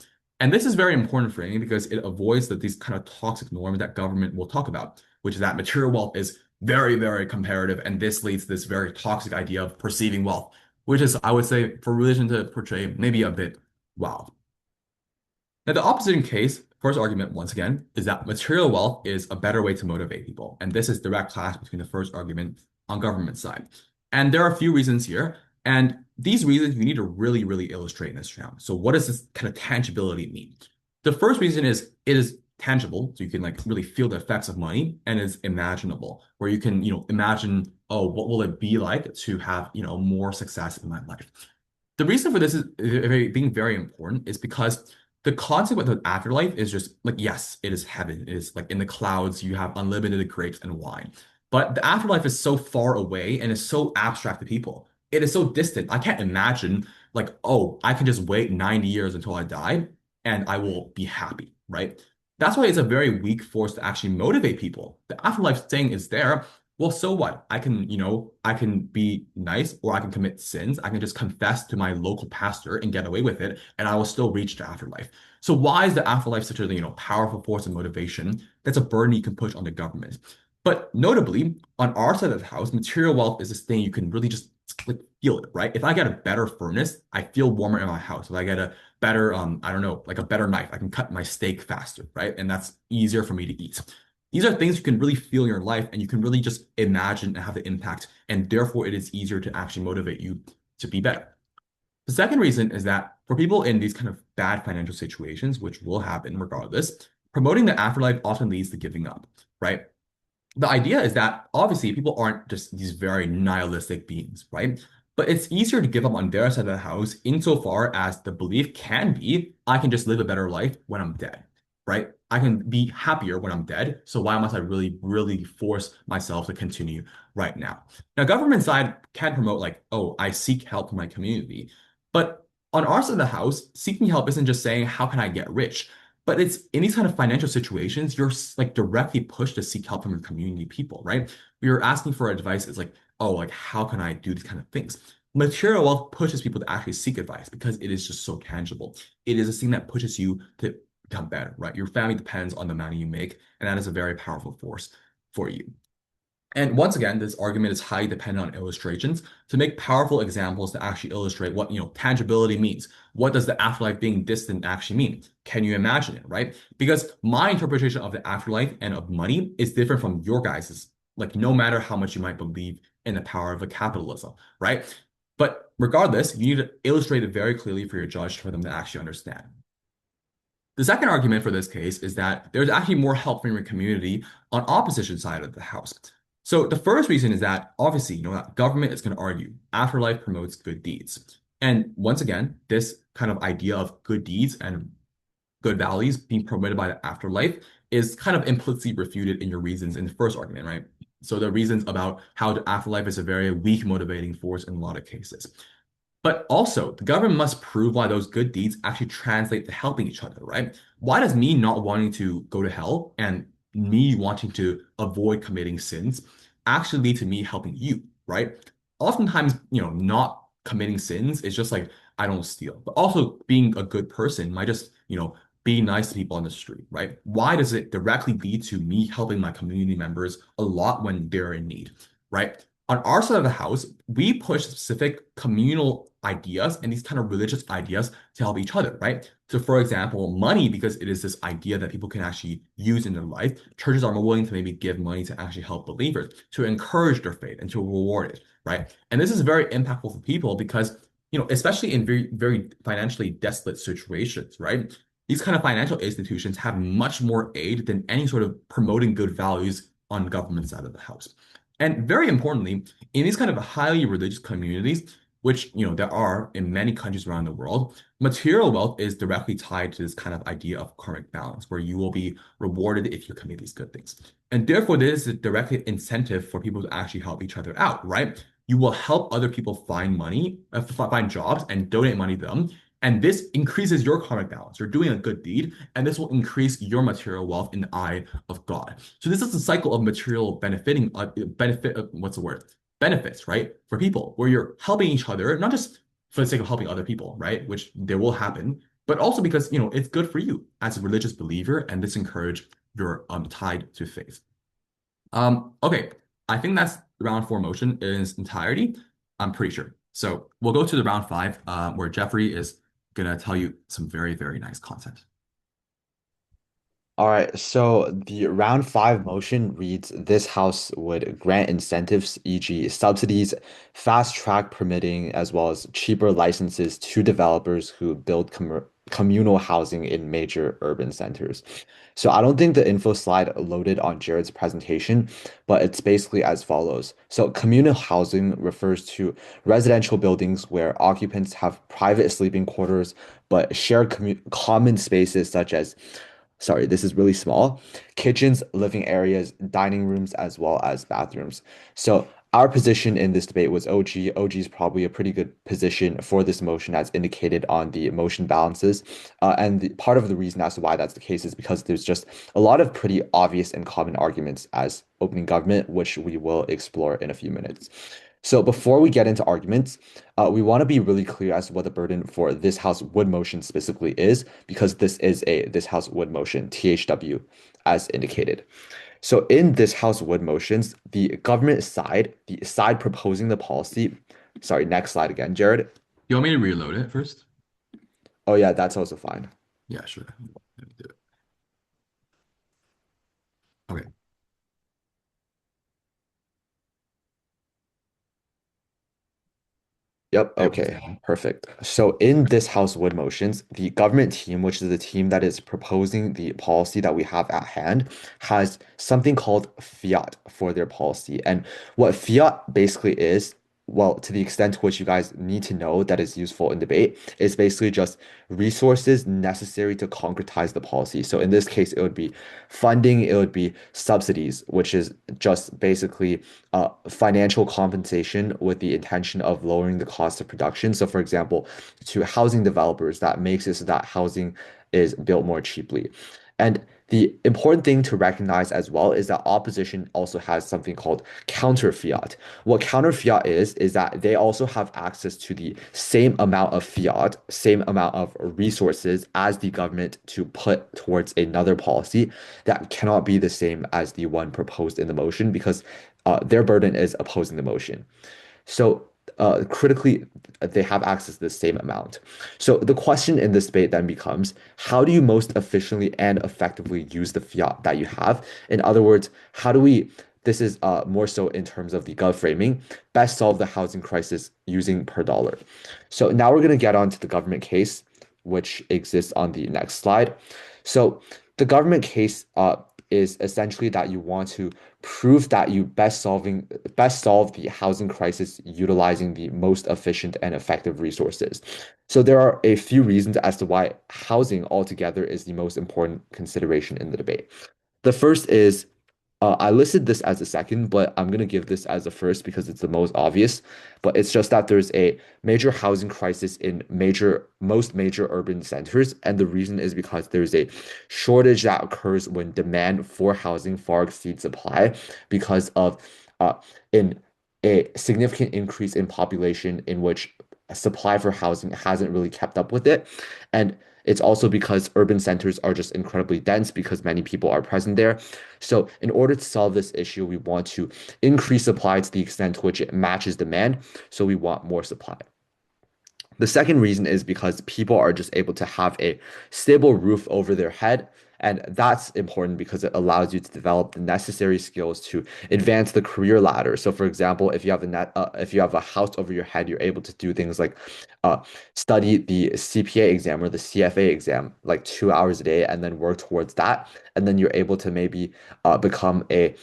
And this is very important for me because it avoids these kind of toxic norms that government will talk about, which is that material wealth is very, very comparative. And this leads to this very toxic idea of perceiving wealth, which is, I would say, for religion to portray maybe a bit wild. Now, the opposite case, first argument, once again, is that material wealth is a better way to motivate people. And this is direct clash between the first argument on government side. And there are a few reasons here. And these reasons you need to really, really illustrate in this round. So what does this kind of tangibility mean? The first reason is it is tangible, so you can like really feel the effects of money, and is imaginable, where you can, imagine oh, what will it be like to have, more success in my life? The reason for this is being very important is because the concept of the afterlife is just like, yes, it is heaven. It is like in the clouds, you have unlimited grapes and wine. But the afterlife is so far away and is so abstract to people. It is so distant. I can't imagine, like, oh, I can just wait 90 years until I die and I will be happy, right? That's why it's a very weak force to actually motivate people. The afterlife thing is there. Well, so what? I can be nice or I can commit sins. I can just confess to my local pastor and get away with it, and I will still reach the afterlife. So why is the afterlife such a, powerful force of motivation? That's a burden you can push on the government. But notably, on our side of the house, material wealth is this thing you can really just like feel it, right? If I get a better furnace, I feel warmer in my house. If I get a better, I don't know, like a better knife, I can cut my steak faster, right? And that's easier for me to eat. These are things you can really feel in your life and you can really just imagine and have the impact. And therefore, it is easier to actually motivate you to be better. The second reason is that for people in these kind of bad financial situations, which will happen regardless, promoting the afterlife often leads to giving up, right? The idea is that obviously people aren't just these very nihilistic beings, right? But it's easier to give up on their side of the house insofar as the belief can be, I can just live a better life when I'm dead, right? I can be happier when I'm dead. So why must I really, really force myself to continue right now? Now, government side can promote like, oh, I seek help from my community. But on our side of the house, seeking help isn't just saying, how can I get rich? But it's in these kind of financial situations, you're like directly pushed to seek help from your community people, right? You're asking for advice. It's like, oh, like how can I do these kind of things? Material wealth pushes people to actually seek advice because it is just so tangible. It is a thing that pushes you to become better, right? Your family depends on the money you make, and that is a very powerful force for you. And once again, this argument is highly dependent on illustrations to make powerful examples to actually illustrate what, tangibility means. What does the afterlife being distant actually mean? Can you imagine it, right? Because my interpretation of the afterlife and of money is different from your guys's. Like, no matter how much you might believe in the power of a capitalism, right? But regardless, you need to illustrate it very clearly for your judge for them to actually understand. The second argument for this case is that there's actually more help from your community on opposition side of the house. So the first reason is that obviously, that government is going to argue afterlife promotes good deeds. And once again, this kind of idea of good deeds and good values being promoted by the afterlife is kind of implicitly refuted in your reasons in the first argument, right? So the reasons about how the afterlife is a very weak motivating force in a lot of cases. But also, the government must prove why those good deeds actually translate to helping each other, right? Why does me not wanting to go to hell and me wanting to avoid committing sins actually lead to me helping you, right? Oftentimes, not committing sins is just like, I don't steal. But also being a good person might just, be nice to people on the street, right? Why does it directly lead to me helping my community members a lot when they're in need, right? On our side of the house, we push specific communal ideas and these kind of religious ideas to help each other, right? So, for example, money, because it is this idea that people can actually use in their life, churches are more willing to maybe give money to actually help believers, to encourage their faith and to reward it, right? And this is very impactful for people because, especially in very, very financially desolate situations, right? These kind of financial institutions have much more aid than any sort of promoting good values on government side of the house. And very importantly, in these kind of highly religious communities, which there are in many countries around the world, material wealth is directly tied to this kind of idea of karmic balance, where you will be rewarded if you commit these good things. And therefore, there is a direct incentive for people to actually help each other out, right? You will help other people find money, find jobs, and donate money to them. And this increases your karmic balance. You're doing a good deed, and this will increase your material wealth in the eye of God. So this is a cycle of material benefiting, what's the word? Benefits, right? For people, where you're helping each other, not just for the sake of helping other people, right? Which there will happen, but also because, it's good for you as a religious believer, and this encourage your tied to faith. Okay, I think that's round four motion in its entirety. I'm pretty sure. So we'll go to the round five, where Jeffrey is gonna tell you some very, very nice content. All right, so the round five motion reads this House would grant incentives, e.g., subsidies, fast track permitting, as well as cheaper licenses to developers who build communal housing in major urban centers. So I don't think the info slide loaded on Jared's presentation, but it's basically as follows. So communal housing refers to residential buildings where occupants have private sleeping quarters, but share common spaces such as, sorry, this is really small, kitchens, living areas, dining rooms, as well as bathrooms. So our position in this debate was OG. OG is probably a pretty good position for this motion as indicated on the motion balances. Part of the reason as to why that's the case is because there's just a lot of pretty obvious and common arguments as opening government, which we will explore in a few minutes. So before we get into arguments, we want to be really clear as to what the burden for this House would motion specifically is, because this is a this House would motion, THW, as indicated. So in this House would motions, the government side, the side proposing the policy, sorry, next slide again, Jared. You want me to reload it first? Oh yeah, that's also fine. Yeah, sure. Let me do it. Okay. Yep. There we Okay. go. Perfect. So in this House Wood motions, the government team, which is the team that is proposing the policy that we have at hand, has something called fiat for their policy. And what fiat basically is, well, to the extent to which you guys need to know that is useful in debate, is basically just resources necessary to concretize the policy. So in this case, it would be funding, it would be subsidies, which is just basically financial compensation with the intention of lowering the cost of production. So, for example, to housing developers, that makes it so that housing is built more cheaply. And the important thing to recognize as well is that opposition also has something called counter fiat. What counter fiat is that they also have access to the same amount of fiat, same amount of resources as the government to put towards another policy that cannot be the same as the one proposed in the motion because their burden is opposing the motion. So critically, they have access to the same amount. So the question in this debate then becomes, how do you most efficiently and effectively use the fiat that you have? In other words, how do we, this is more so in terms of the gov framing, best solve the housing crisis using per dollar. So now we're going to get on to the government case, which exists on the next slide. So the government case is essentially that you want to prove that you best solve the housing crisis utilizing the most efficient and effective resources. So there are a few reasons as to why housing altogether is the most important consideration in the debate. The first is I listed this as a second, but I'm gonna give this as a first because it's the most obvious. But it's just that there's a major housing crisis in most major urban centers, and the reason is because there's a shortage that occurs when demand for housing far exceeds supply because of uh, in a significant increase in population in which supply for housing hasn't really kept up with it, and it's also because urban centers are just incredibly dense because many people are present there. So, in order to solve this issue, we want to increase supply to the extent to which it matches demand. So, we want more supply. The second reason is because people are just able to have a stable roof over their head. And that's important because it allows you to develop the necessary skills to advance the career ladder. So, for example, if you have a house over your head, you're able to do things like uh, study the CPA exam or the CFA exam like 2 hours a day, and then work towards that. And then you're able to maybe become a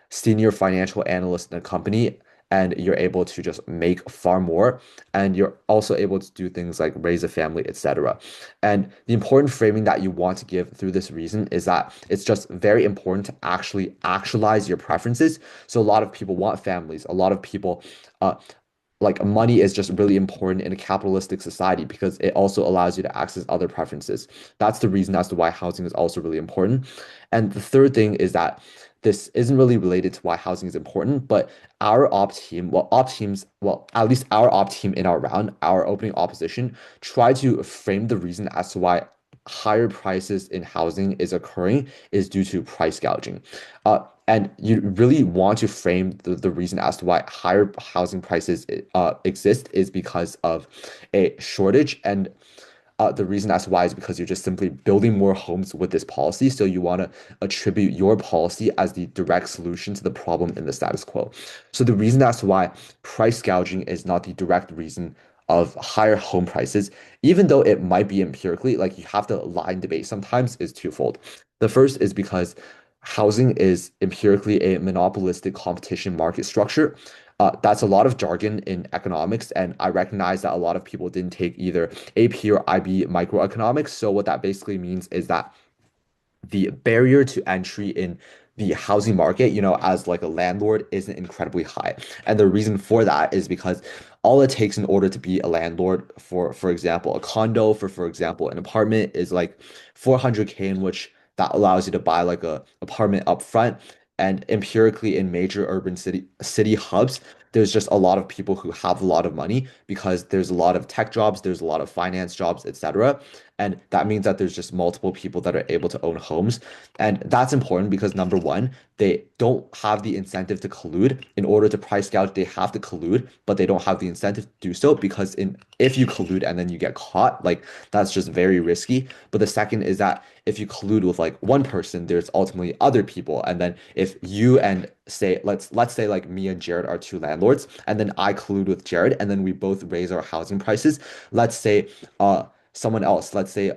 senior financial analyst in a company, and you're able to just make far more, and you're also able to do things like raise a family, etc. And the important framing that you want to give through this reason is that it's just very important to actually actualize your preferences. So a lot of people want families, a lot of people like money is just really important in a capitalistic society because it also allows you to access other preferences. That's the reason as to why housing is also really important. And the third thing is that this isn't really related to why housing is important, but our op team, well, op teams, well, at least our op team in our round, our opening opposition, try to frame the reason as to why higher prices in housing is occurring is due to price gouging. And you really want to frame the reason as to why higher housing prices exist is because of a shortage. And the reason as to why is because you're just simply building more homes with this policy. So you want to attribute your policy as the direct solution to the problem in the status quo. So the reason as to why price gouging is not the direct reason of higher home prices, even though it might be empirically, like you have to line debate sometimes, is twofold. The first is because housing is empirically a monopolistic competition market structure. That's a lot of jargon in economics, and I recognize that a lot of people didn't take either AP or IB microeconomics. So what that basically means is that the barrier to entry in the housing market, as like a landlord, isn't incredibly high. And the reason for that is because all it takes in order to be a landlord for example, a condo, for example, an apartment is like 400K, in which that allows you to buy like a apartment up front. And empirically in major urban city hubs, there's just a lot of people who have a lot of money because there's a lot of tech jobs, there's a lot of finance jobs, etc. And that means that there's just multiple people that are able to own homes. And that's important because number one, they don't have the incentive to collude. In order to price gouge, they have to collude, but they don't have the incentive to do so because if you collude and then you get caught, like that's just very risky. But the second is that if you collude with like one person, there's ultimately other people. And then if you and say let's say like me and Jared are two landlords, and then I collude with Jared, and then we both raise our housing prices. Let's say someone else, let's say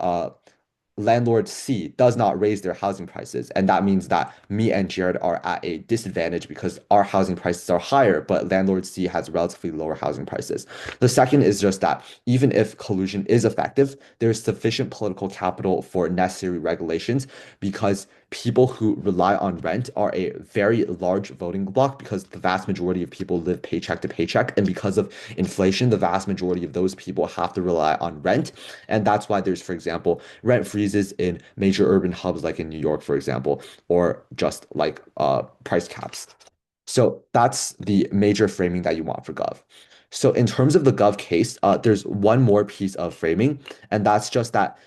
landlord C does not raise their housing prices. And that means that me and Jared are at a disadvantage because our housing prices are higher, but landlord C has relatively lower housing prices. The second is just that even if collusion is effective, there's sufficient political capital for necessary regulations because people who rely on rent are a very large voting bloc because the vast majority of people live paycheck to paycheck. And because of inflation, the vast majority of those people have to rely on rent. And that's why there's, for example, rent freezes in major urban hubs like in New York, for example, or just like price caps. So that's the major framing that you want for Gov. So in terms of the Gov case, there's one more piece of framing, and that's just that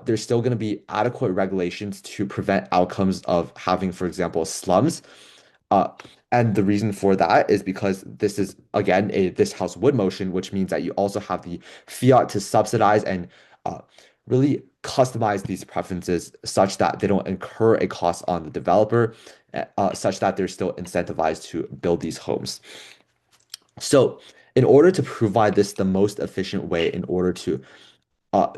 there's still going to be adequate regulations to prevent outcomes of having, for example, slums. Uh, and the reason for that is because this is, again, a this house would motion, which means that you also have the fiat to subsidize and uh, really customize these preferences such that they don't incur a cost on the developer, such that they're still incentivized to build these homes. So, in order to provide this the most efficient way, in order to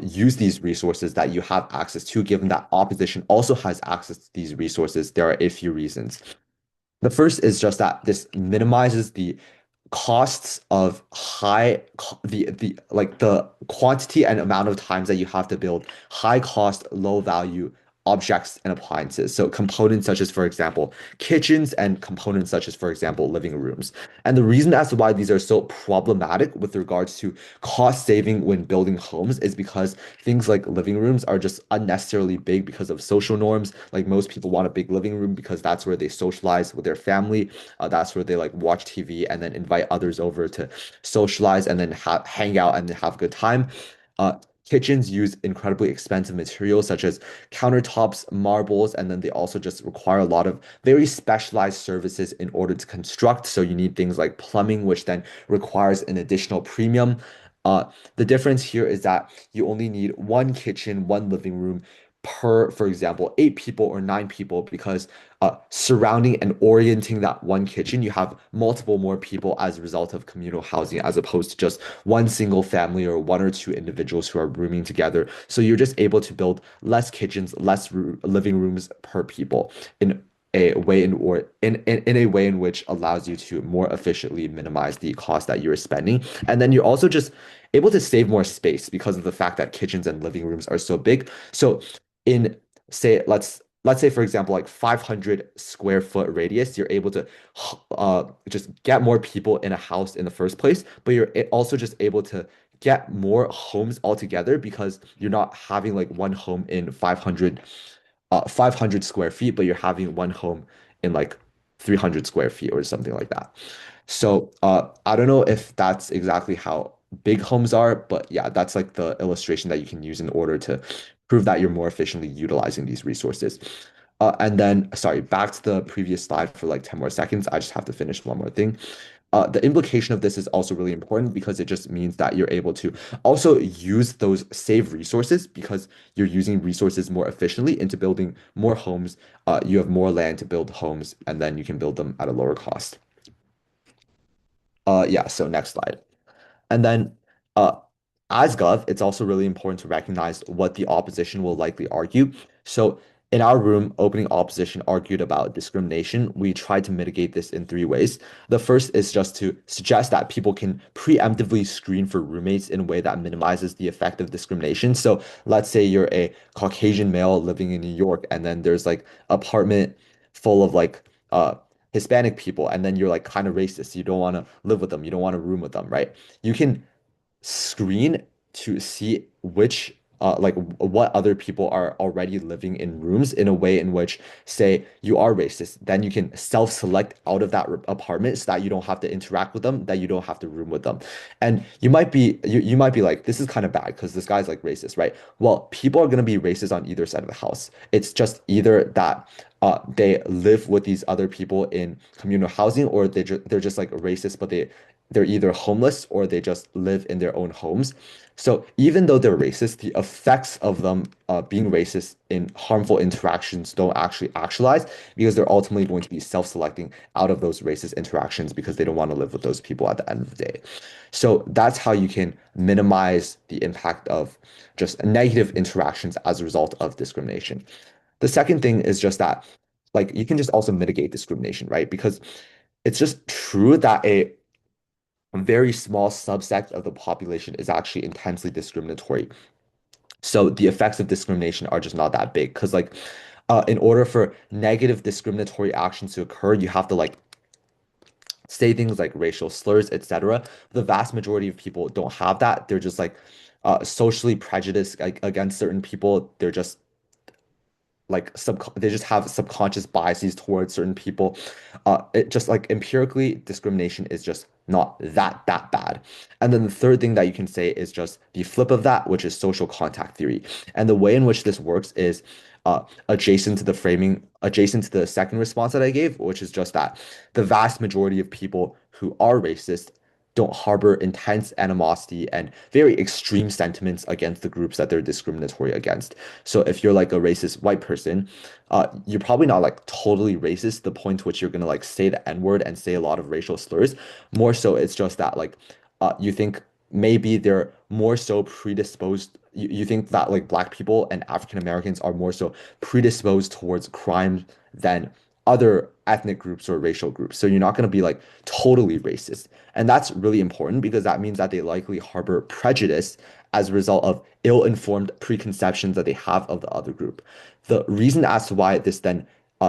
use these resources that you have access to, given that opposition also has access to these resources, there are a few reasons. The first is just that this minimizes the costs of the like the quantity and amount of times that you have to build high cost, low value objects and appliances. So components such as, for example, kitchens and components such as, for example, living rooms. And the reason as to why these are so problematic with regards to cost saving when building homes is because things like living rooms are just unnecessarily big because of social norms. Like most people want a big living room because that's where they socialize with their family. That's where they like watch TV and then invite others over to socialize and then hang out and have a good time. Kitchens use incredibly expensive materials such as countertops, marbles, and then they also just require a lot of very specialized services in order to construct. So you need things like plumbing, which then requires an additional premium. Uh, the difference here is that you only need one kitchen, one living room per, for example, eight people or nine people, because surrounding and orienting that one kitchen, you have multiple more people as a result of communal housing, as opposed to just one single family or one or two individuals who are rooming together. So you're just able to build less kitchens, less living rooms per people in a way in a way in which allows you to more efficiently minimize the cost that you're spending. And then you're also just able to save more space because of the fact that kitchens and living rooms are so big. So in say let's say for example like 500 square foot radius, you're able to just get more people in a house in the first place, but you're also just able to get more homes altogether because you're not having like one home in 500 square feet, but you're having one home in like 300 square feet or something like that. So I don't know if that's exactly how big homes are, but yeah, that's like the illustration that you can use in order to prove that you're more efficiently utilizing these resources. And then, sorry, back to the previous slide for like 10 more seconds. I just have to finish one more thing. The implication of this is also really important because it just means that you're able to also use those saved resources because you're using resources more efficiently into building more homes. You have more land to build homes, and then you can build them at a lower cost. Yeah, so next slide. And then Uh, as Gov, it's also really important to recognize what the opposition will likely argue. So, in our room, opening opposition argued about discrimination. We tried to mitigate this in three ways. The first is just to suggest that people can preemptively screen for roommates in a way that minimizes the effect of discrimination. So, let's say you're a Caucasian male living in New York, and then there's like apartment full of like Hispanic people, and then you're like kind of racist. You don't want to live with them. You don't want to room with them, right? You can screen to see which like what other people are already living in rooms in a way in which say you are racist, then you can self-select out of that apartment so that you don't have to interact with them, that you don't have to room with them. And you might be like, this is kind of bad because this guy's like racist, right? Well, people are going to be racist on either side of the house. It's just either that they live with these other people in communal housing, or they're just like racist, but they're either homeless or they just live in their own homes. So even though they're racist, the effects of them being racist in harmful interactions don't actually actualize because they're ultimately going to be self-selecting out of those racist interactions because they don't want to live with those people at the end of the day. So that's how you can minimize the impact of just negative interactions as a result of discrimination. The second thing is just that, like, you can just also mitigate discrimination, right? Because it's just true that a very small subset of the population is actually intensely discriminatory. So the effects of discrimination are just not that big because in order for negative discriminatory actions to occur, you have to like say things like racial slurs, etc. The vast majority of people don't have that. They're just like socially prejudiced like, against certain people. They're just they just have subconscious biases towards certain people. It just like empirically discrimination is just not that bad. And then the third thing that you can say is just the flip of that, which is social contact theory. And the way in which this works is adjacent to the second response that I gave, which is just that the vast majority of people who are racist don't harbor intense animosity and very extreme sentiments against the groups that they're discriminatory against. So if you're like a racist white person, you're probably not like totally racist, the point to which you're gonna like say the N-word and say a lot of racial slurs. More so, it's just that like you think maybe they're more so predisposed. You think that like black people and African Americans are more so predisposed towards crime than other ethnic groups or racial groups. So you're not going to be like totally racist. And that's really important because that means that they likely harbor prejudice as a result of ill-informed preconceptions that they have of the other group. The reason as to why this then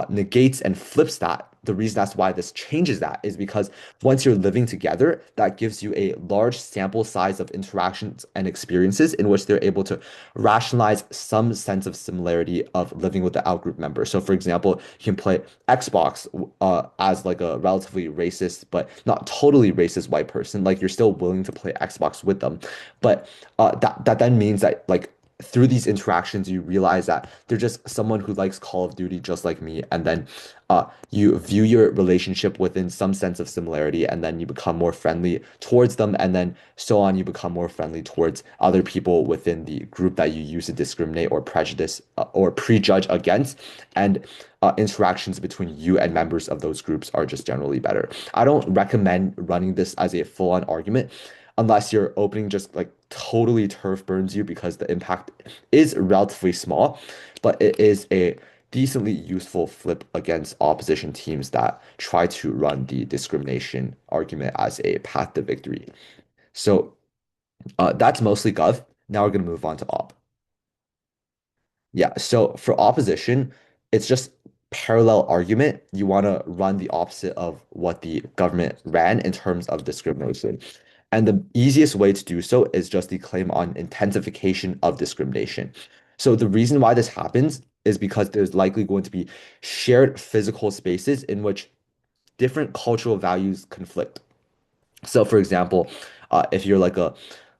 negates and flips that, the reason as to why this changes that is because once you're living together, that gives you a large sample size of interactions and experiences in which they're able to rationalize some sense of similarity of living with the outgroup member. So, for example, you can play Xbox as like a relatively racist, but not totally racist white person. Like you're still willing to play Xbox with them, but that then means that like through these interactions, you realize that they're just someone who likes Call of Duty just like me, and then you view your relationship within some sense of similarity, and then you become more friendly towards them, and then so on, you become more friendly towards other people within the group that you use to discriminate or prejudice or prejudge against, and interactions between you and members of those groups are just generally better. I don't recommend running this as a full-on argument unless your opening just like totally turf burns you because the impact is relatively small, but it is a decently useful flip against opposition teams that try to run the discrimination argument as a path to victory. So that's mostly Gov. Now we're going to move on to Op. Yeah, so for opposition, it's just parallel argument. You want to run the opposite of what the government ran in terms of discrimination. And the easiest way to do so is just the claim on intensification of discrimination. So the reason why this happens is because there's likely going to be shared physical spaces in which different cultural values conflict. So, for example, if you're like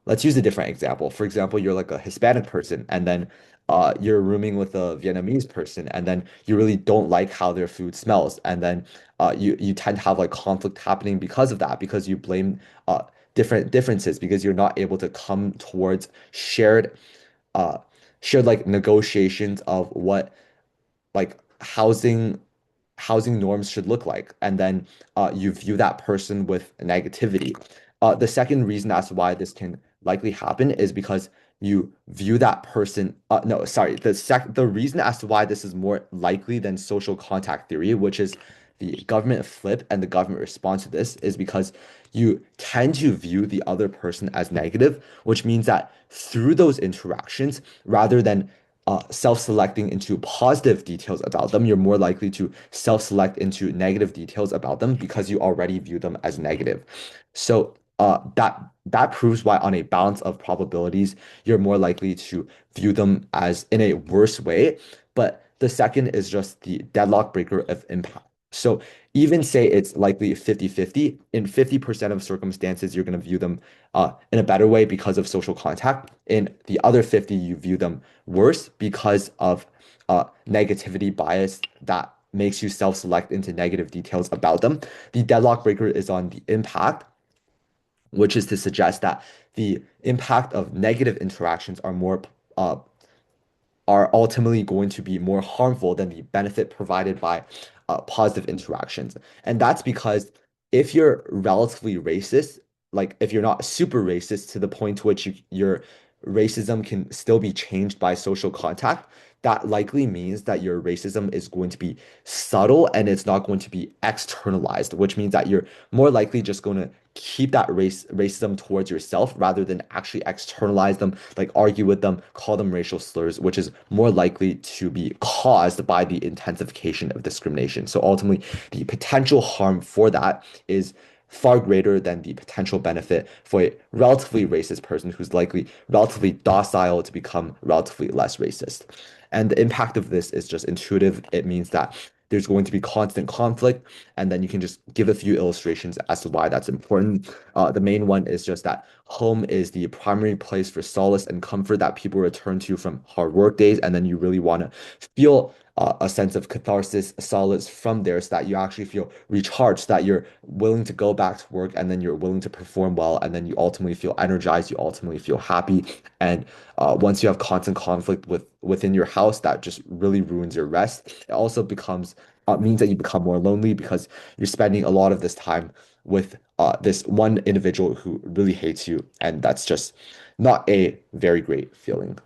let's use a different example. For example, you're like a Hispanic person, and then you're rooming with a Vietnamese person, and then you really don't like how their food smells, and then you tend to have like conflict happening because of that, because you blame different differences, because you're not able to come towards uh, shared like negotiations of what like housing norms should look like, and then you view that person with negativity. The second reason as to why this can likely happen is because you view that person no, sorry, the reason as to why this is more likely than social contact theory, which is the government flip and the government response to this, is because you tend to view the other person as negative, which means that through those interactions, rather than self-selecting into positive details about them, you're more likely to self-select into negative details about them because you already view them as negative. So that proves why on a balance of probabilities, you're more likely to view them as in a worse way. But the second is just the deadlock breaker of impact. So even say it's likely 50-50, in 50% of circumstances, you're going to view them in a better way because of social contact. In the other 50, you view them worse because of negativity bias that makes you self-select into negative details about them. The deadlock breaker is on the impact, which is to suggest that the impact of negative interactions uh, are ultimately going to be more harmful than the benefit provided by positive interactions. And that's because if you're relatively racist, like if you're not super racist to the point to which your racism can still be changed by social contact, that likely means that your racism is going to be subtle and it's not going to be externalized, which means that you're more likely just going to keep that racism towards yourself rather than actually externalize them, like argue with them, call them racial slurs, which is more likely to be caused by the intensification of discrimination. So ultimately, the potential harm for that is far greater than the potential benefit for a relatively racist person who's likely relatively docile to become relatively less racist. And the impact of this is just intuitive. It means that there's going to be constant conflict, and then you can just give a few illustrations as to why that's important. The main one is just that home is the primary place for solace and comfort that people return to from hard work days, and then you really want to feel a sense of catharsis, solace from there, so that you actually feel recharged, so that you're willing to go back to work, and then you're willing to perform well, and then you ultimately feel energized, you ultimately feel happy. And once you have constant conflict within your house, that just really ruins your rest. It also becomes means that you become more lonely because you're spending a lot of this time with this one individual who really hates you, and that's just not a very great feeling.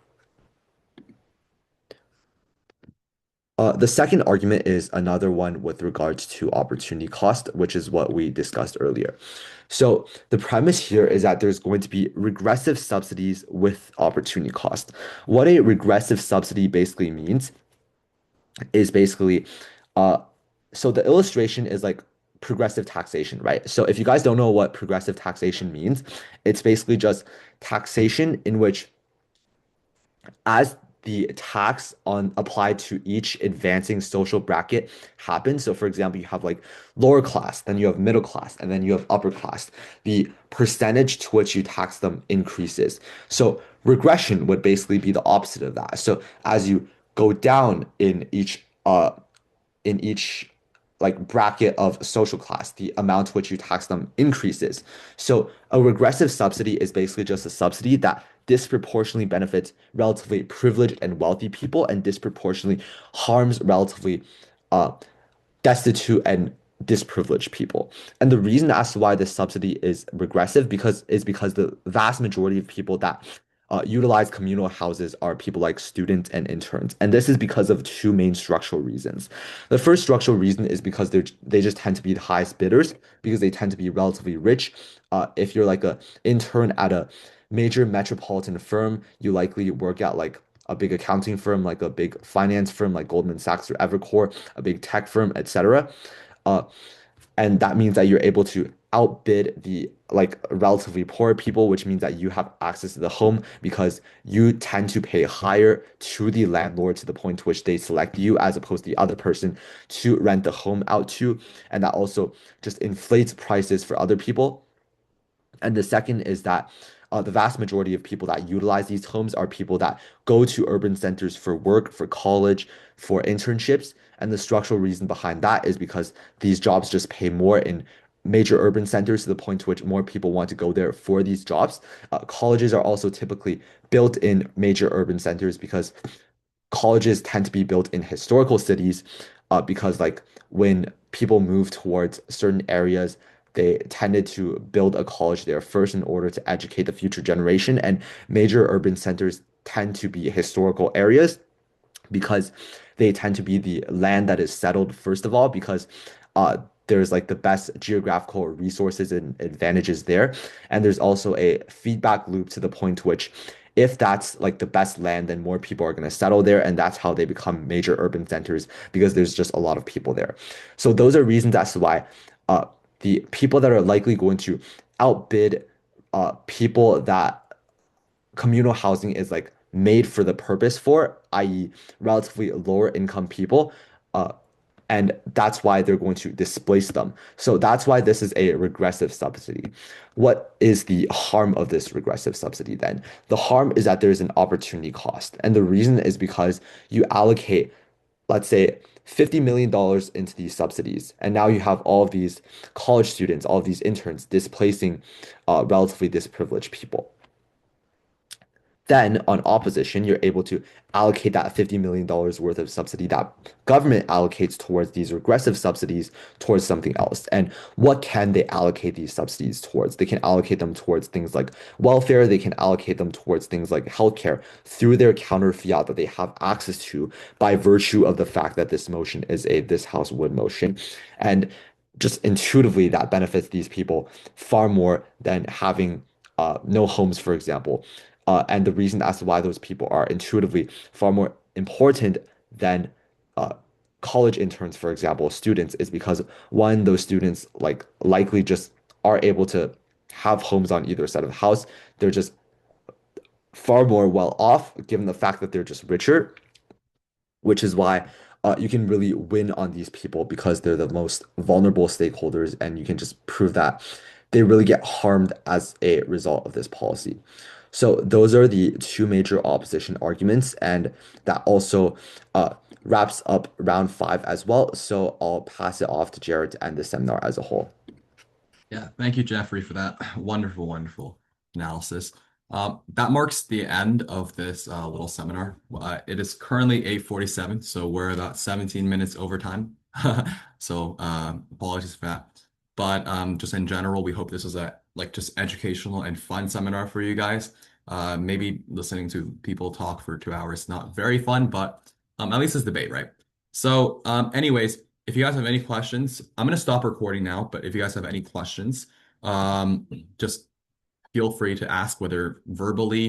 The second argument is another one with regards to opportunity cost, which is what we discussed earlier. So the premise here is that there's going to be regressive subsidies with opportunity cost. What a regressive subsidy basically means is basically, uh, so the illustration is like progressive taxation, right? So if you guys don't know what progressive taxation means, it's basically just taxation in which as the tax on applied to each advancing social bracket happens. So for example, you have like lower class, then you have middle class, and then you have upper class. The percentage to which you tax them increases. So regression would basically be the opposite of that. So as you go down in each like bracket of social class, the amount to which you tax them increases. So a regressive subsidy is basically just a subsidy that disproportionately benefits relatively privileged and wealthy people and disproportionately harms relatively uh, destitute and disprivileged people. And the reason as to why this subsidy is regressive because the vast majority of people that utilize communal houses are people like students and interns. And this is because of two main structural reasons. The first structural reason is because they just tend to be the highest bidders because they tend to be relatively rich. If you're like a intern at a major metropolitan firm, you likely work at like a big accounting firm, like a big finance firm like Goldman Sachs or Evercore, a big tech firm, etc. Uh, and that means that you're able to outbid the like relatively poor people, which means that you have access to the home because you tend to pay higher to the landlord to the point to which they select you as opposed to the other person to rent the home out to. And that also just inflates prices for other people. And the second is that the vast majority of people that utilize these homes are people that go to urban centers for work, for college, for internships. And the structural reason behind that is because these jobs just pay more in major urban centers to the point to which more people want to go there for these jobs. Colleges are also typically built in major urban centers because colleges tend to be built in historical cities because like when people move towards certain areas they tended to build a college there first in order to educate the future generation. And major urban centers tend to be historical areas because they tend to be the land that is settled first of all because uh, there's like the best geographical resources and advantages there, and there's also a feedback loop to the point to which if that's like the best land, then more people are going to settle there, and that's how they become major urban centers because there's just a lot of people there. So those are reasons as to why uh, the people that are likely going to outbid people that communal housing is like made for the purpose for, i.e., relatively lower income people. Uh, and that's why they're going to displace them. So that's why this is a regressive subsidy. What is the harm of this regressive subsidy then? The harm is that there's an opportunity cost. And the reason is because you allocate, let's say, $50 million into these subsidies. And now you have all of these college students, all of these interns displacing relatively disadvantaged people. Then, on opposition, you're able to allocate that $50 million worth of subsidy that government allocates towards these regressive subsidies towards something else. And what can they allocate these subsidies towards? They can allocate them towards things like welfare, they can allocate them towards things like healthcare through their counter fiat that they have access to by virtue of the fact that this motion is a this House would motion. And just intuitively, that benefits these people far more than having no homes, for example. And the reason as to why those people are intuitively far more important than uh, college interns, for example, students, is because one, those students like likely just are able to have homes on either side of the house. They're just far more well off, given the fact that they're just richer, which is why you can really win on these people because they're the most vulnerable stakeholders, and you can just prove that they really get harmed as a result of this policy. So those are the two major opposition arguments, and that also wraps up round five as well. So I'll pass it off to Jared to end the seminar as a whole. Yeah, thank you, Jeffrey, for that wonderful, wonderful analysis. That marks the end of this little seminar. It is currently 8:47, so we're about 17 minutes over time. So apologies for that. But just in general, we hope this was a like just educational and fun seminar for you guys. Maybe listening to people talk for 2 hours, not very fun, but at least it's debate, right? So anyways, if you guys have any questions, I'm going to stop recording now, but if you guys have any questions, just feel free to ask, whether verbally